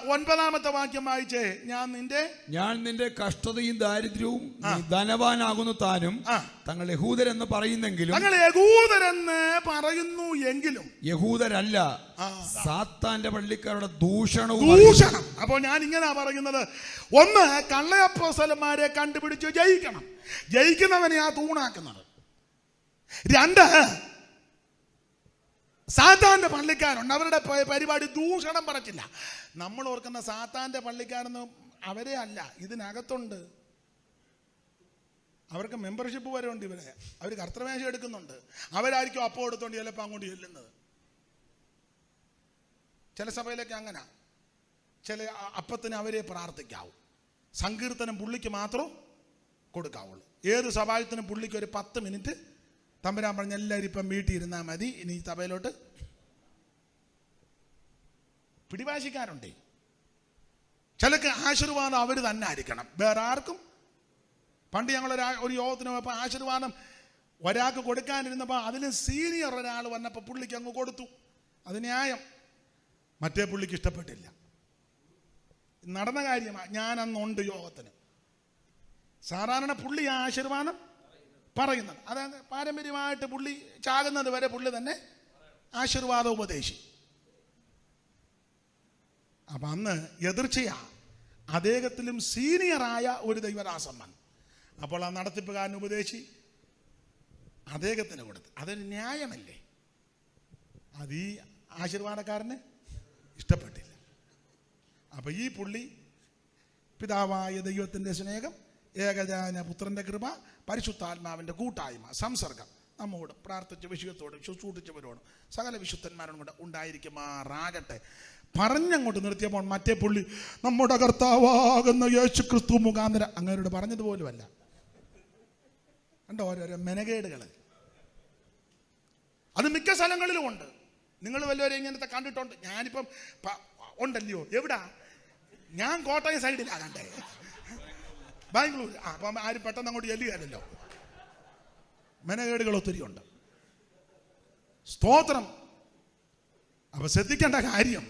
9-ാമത്തെ വാക്യം വായിച്ചേ. ഞാൻ നിന്റെ കഷ്ടതയും ദാരിദ്ര്യവും ധനവാനാകുന്നു താനും തങ്ങൾ യഹൂദരെന്ന് പറയുന്നെങ്കിലും, തങ്ങൾ യഹൂദരെന്ന് പറയുന്നു എങ്കിലും യഹൂദരല്ല, സാത്താന്റെ പള്ളിക്കാരുടെ ദൂഷണം. അപ്പോൾ ഞാൻ ഇങ്ങനെ പറയുന്നത്, ഒന്ന്, കള്ളയപ്പോസ്തലന്മാരെ കണ്ടുപിടിച്ച് ജയിക്കണം. ജയിക്കുന്നവനെ ആ തൂണാക്കുന്നത്. 2, സാത്താന്റെ പള്ളിക്കാരുണ്ട്, അവരുടെ പരിപാടി ദൂഷണം പറച്ചില്ല. നമ്മൾ ഓർക്കുന്ന സാത്താന്റെ പള്ളിക്കാരൊന്നും അവരെ അല്ല, ഇതിനകത്തുണ്ട്. അവർക്ക് മെമ്പർഷിപ്പ് വരെ ഉണ്ട്. അവർ കർത്തൃമേശ എടുക്കുന്നുണ്ട്. അവരായിരിക്കും അപ്പം എടുത്തോണ്ട് ചിലപ്പോൾ അങ്ങോട്ട് ചെല്ലുന്നത്. ചില സഭയിലൊക്കെ അങ്ങനെ, ചില അപ്പത്തിന് അവരെ പ്രാർത്ഥിക്കാവൂ. സങ്കീർത്തനം പുള്ളിക്ക് മാത്രം കൊടുക്കാവുള്ളൂ. ഏത് സഭായത്തിനും പുള്ളിക്ക് ഒരു 10 മിനിറ്റ് തമ്പുരാൻ പറഞ്ഞ എല്ലാവരും ഇപ്പം വീട്ടിൽ ഇരുന്നാൽ മതി, ഇനി സഭയിലോട്ട്. പിടിവാശിക്കാരുണ്ടേ. ചിലക്ക് ആശീർവാദം അവർ തന്നെ ആയിരിക്കണം, വേറെ ആർക്കും. പണ്ട് ഞങ്ങൾ ഒരു യോഗത്തിന് പോയപ്പോൾ ആശീർവാദം ഒരാൾക്ക് കൊടുക്കാനിരുന്നപ്പോൾ അതിലും സീനിയർ ഒരാൾ വന്നപ്പോൾ പുള്ളിക്ക് അങ്ങ് കൊടുത്തു. അത് ന്യായം. മറ്റേ പുള്ളിക്ക് ഇഷ്ടപ്പെട്ടില്ല. നടന്ന കാര്യമാണ്. ഞാൻ അന്നുണ്ട് യോഗത്തിന്. സാധാരണ പുള്ളി ആശീർവാദം പറയുന്നത്, അതായത് പാരമ്പര്യമായിട്ട് പുള്ളി ചാകുന്നത് വരെ പുള്ളി തന്നെ ആശീർവാദ ഉപദേശി. അപ്പം അന്ന് എതിർച്ചയാ. അദ്ദേഹത്തിലും സീനിയറായ ഒരു ദൈവദാസൻ വന്നു. അപ്പോൾ ആ നടത്തിപ്പുകാരൻ ഉപദേശി അദ്ദേഹത്തിന് കൊടുത്തു. അതൊരു ന്യായമല്ലേ? അത് ഈ ആശീർവാദക്കാരന് ഇഷ്ടപ്പെട്ടില്ല. അപ്പം ഈ പുള്ളി പിതാവായ ദൈവത്തിൻ്റെ സ്നേഹം, ഏകജാന പുത്രൻ്റെ കൃപ, പരിശുദ്ധാത്മാവിൻ്റെ കൂട്ടായ്മ, സംസർഗം നമ്മോടും പ്രാർത്ഥിച്ച വിഷയത്തോടും ശുശ്രൂഷിച്ചവരോടും സകല വിശുദ്ധന്മാരോടും കൂടെ ഉണ്ടായിരിക്കുമാറാകട്ടെ. പറഞ്ഞങ്ങോട്ട് നിർത്തിയപ്പോൾ മറ്റേ പുള്ളി നമ്മുടെ കർത്താവാകുന്ന യേശു ക്രിസ്തു മുഖാന്തരം അങ്ങനോട് പറഞ്ഞതുപോലുമല്ല. കണ്ടോ ഓരോരോ മെനകേടുകൾ. അത് മിക്ക സ്ഥലങ്ങളിലും ഉണ്ട്. നിങ്ങൾ വല്ലവരും ഇങ്ങനത്തെ കണ്ടിട്ടുണ്ട്? ഞാനിപ്പം ഉണ്ടല്ലയോ? എവിടാ? ഞാൻ കോട്ടയം സൈഡിലാണ് കണ്ടേ, ബാംഗ്ലൂർ. അപ്പം ആരും പെട്ടെന്ന് അങ്ങോട്ട് ചെല്ലുകയല്ലോ. മെനകേടുകൾ ഒത്തിരി ഉണ്ട്. സ്തോത്രം. അപ്പൊ ശ്രദ്ധിക്കേണ്ട കാര്യം,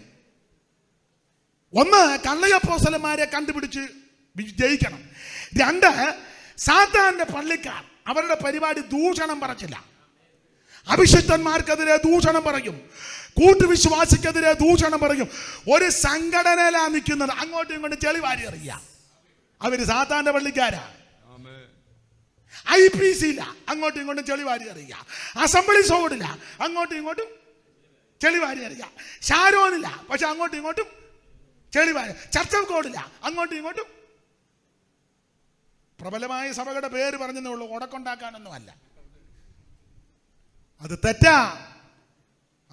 ഒന്ന്, കള്ളയപ്പോസ്തലന്മാരെ കണ്ടുപിടിച്ച് ജയിക്കണം. 2, സാത്താന്റെ പള്ളിക്കാർ അവരുടെ പരിപാടി ദൂഷണം പറച്ചില്ല. അഭിഷിക്തന്മാർക്കെതിരെ ദൂഷണം പറയും, കൂട്ടുവിശ്വാസിക്കെതിരെ ദൂഷണം പറയും. ഒരു സംഘടനയിലാണ് നിൽക്കുന്നത്, അങ്ങോട്ടും ഇങ്ങോട്ടും ചെളിവാരി അറിയാം. അവര് സാത്താന്റെ പള്ളിക്കാരാ. IPC ഇല്ല, അങ്ങോട്ടും ഇങ്ങോട്ടും ചെളിവാരി അറിയാം. അസംബ്ലി സോഡില്ല, അങ്ങോട്ടും ഇങ്ങോട്ടും ചെളിവാരി അറിയാം. ഷാരോനില്ല, പക്ഷെ അങ്ങോട്ടും ഇങ്ങോട്ടും ചെളിവാരി. ചർച്ച കോഡില്ല, അങ്ങോട്ടും ഇങ്ങോട്ടും. പ്രബലമായ സഭകളുടെ പേര് പറഞ്ഞതേ ഉള്ളൂ, ഉടക്കുണ്ടാക്കാനൊന്നും അല്ല. അത് തെറ്റാ,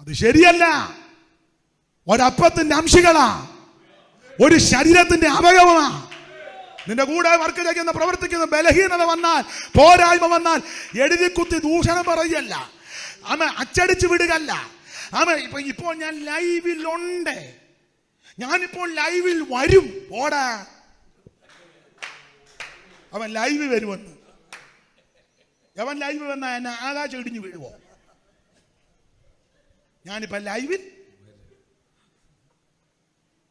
അത് ശരിയല്ല. ഒരപ്പത്തിന്റെ അംശികളാ, ഒരു ശരീരത്തിന്റെ അവയവമാ. നിന്റെ കൂടെ വർക്ക് ചെയ്യുന്ന പ്രവർത്തിക്കുന്ന ബലഹീനത വന്നാൽ, പോരായ്മ വന്നാൽ എഴുതി കുത്തി ദൂഷണം പറയല്ല, അമ്മ അച്ചടിച്ചു വിടുകല്ല. അമ്മ ഇപ്പോൾ ഞാൻ ലൈവിലുണ്ട്, ഞാനിപ്പോൾ ലൈവിൽ വരും. പോടാ, അവൻ ലൈവ് വരുമെന്ന്. അവൻ ലൈവ് വന്നാ എന്നെ ആകാശം ഇടിഞ്ഞു വീഴുവോ? ഞാനിപ്പോ ലൈവിൽ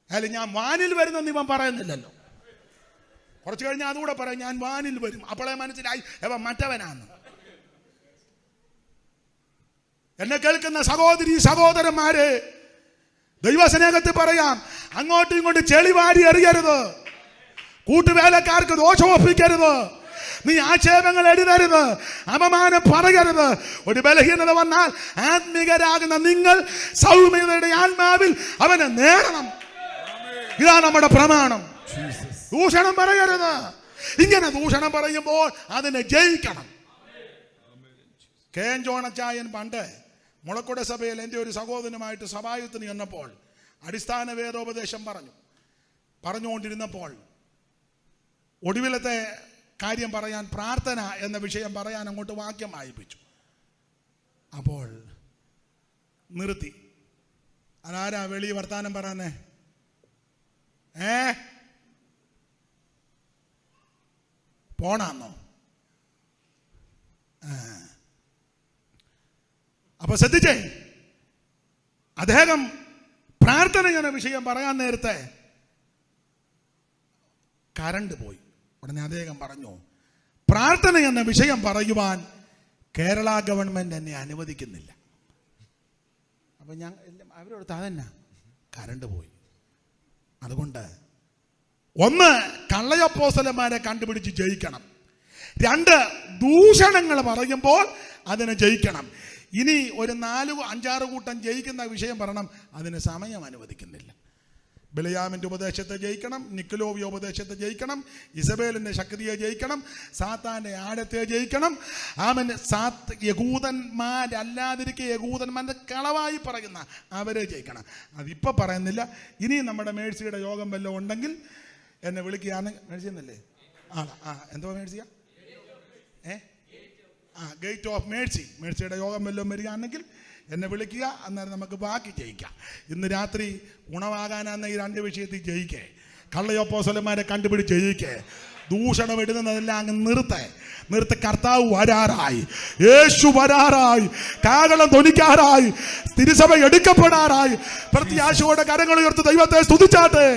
അല്ല, ഞാൻ വാനിൽ വരുന്നെന്ന് ഇവൻ പറയുന്നില്ലല്ലോ. കുറച്ച് കഴിഞ്ഞാൽ അതുകൂടെ പറയാം, ഞാൻ വാനിൽ വരും. അപ്പോഴേ മനസ്സിലായി അവൻ മറ്റവനാന്ന്. എന്നെ കേൾക്കുന്ന സഹോദരി സഹോദരന്മാരെ, ദൈവസ്നേഹത്തിൽ പറയാം, അങ്ങോട്ടും ഇങ്ങോട്ടും ചെളിവാരി എറിയരുത്. കൂട്ടുവേലക്കാർക്ക് ദോഷം ഒപ്പിക്കരുത്. നീ ആക്ഷേപങ്ങൾ എഴുതരുത്, അപമാനം പറയരുത്. ഒരു ബലഹീനത വന്നാൽ ആത്മീകരാകുന്ന നിങ്ങൾ സൗമ്യതയുടെ ആത്മാവിൽ അവനെ നേടണം. ഇതാ നമ്മുടെ പ്രമാണം. ദൂഷണം പറയരുത്. ഇങ്ങനെ ദൂഷണം പറയുമ്പോൾ അതിനെ ജയിക്കണം. KN ജോണച്ചായൻ പണ്ട് മുളക്കുട സഭയിൽ എൻ്റെ ഒരു സഹോദരനുമായിട്ട് സഭായുദ്ധത്തിന് ചെന്നപ്പോൾ അടിസ്ഥാന വേദോപദേശം പറഞ്ഞുകൊണ്ടിരുന്നപ്പോൾ ഒടുവിലത്തെ കാര്യം പറയാൻ, പ്രാർത്ഥന എന്ന വിഷയം പറയാൻ അങ്ങോട്ട് വാക്യം വായിപ്പിച്ചു. അപ്പോൾ നിർത്തി. അതാരാ വെളി വർത്താനം പറയാനേ? പോണാന്നോ? അപ്പൊ ശ്രദ്ധിച്ചേ, അദ്ദേഹം പ്രാർത്ഥന എന്ന വിഷയം പറയാൻ നേരത്തെ കറണ്ട് പോയി. ഉടനെ അദ്ദേഹം പറഞ്ഞു, പ്രാർത്ഥന എന്ന വിഷയം പറയുവാൻ കേരള ഗവൺമെന്റ് എന്നെ അനുവദിക്കുന്നില്ല. അപ്പൊ ഞാൻ അവരോട് തന്നെ കറണ്ട് പോയി. അതുകൊണ്ട് ഒന്ന്, കള്ളയപ്പോസ്തലന്മാരെ കണ്ടുപിടിച്ച് ജയിക്കണം. 2, ദൂഷണങ്ങൾ പറയുമ്പോൾ അതിനെ ജയിക്കണം. ഇനി ഒരു 4-5 കൂട്ടം ജയിക്കുന്ന വിഷയം പറയണം, അതിന് സമയം അനുവദിക്കുന്നില്ല. ബിലയാമിൻ്റെ ഉപദേശത്തെ ജയിക്കണം, നിക്കലോവിയ ഉപദേശത്തെ ജയിക്കണം, ഇസബേലിൻ്റെ ശക്തിയെ ജയിക്കണം, സാത്താൻ്റെ ആഴത്തെ ജയിക്കണം. യഹൂദന്മാരല്ലാതിരിക്കെ യഹൂദന്മാരുടെ കളവായി പറയുന്ന അവരെ ജയിക്കണം. അതിപ്പോൾ പറയുന്നില്ല. ഇനി നമ്മുടെ മേഴ്സിയുടെ യോഗം വല്ലതും ഉണ്ടെങ്കിൽ എന്നെ വിളിക്കുകയാണ്. മേഴ്സിയെന്നല്ലേ? എന്തോ മേഴ്സിയ ഗേറ്റ് ഓഫ് മേഴ്സി, മേഴ്സിയുടെ യോഗം വല്ലതും വരികയാണെങ്കിൽ എന്നെ വിളിക്കുക, അന്നേരം നമുക്ക് ബാക്കി ജയിക്കാം. ഇന്ന് രാത്രി ഗുണമാകാനാന്ന ഈ 2 വിഷയത്തിൽ ജയിക്കേ, കള്ളയപ്പോസ്തലന്മാരെ കണ്ടുപിടിച്ച് ജയിക്കേ, ദൂഷണം ഇടുന്നതെല്ലാം അങ്ങ് നിർത്ത്. കർത്താവ് വരാറായി, യേശു വരാറായി, കാഹളം ധ്വനിക്കാറായി, തിരുസഭ എടുക്കപ്പെടാറായി. പ്രത്യാശയോടെ കരങ്ങൾ ഉയർത്തി ദൈവത്തെ സ്തുതിച്ചാട്ടെ.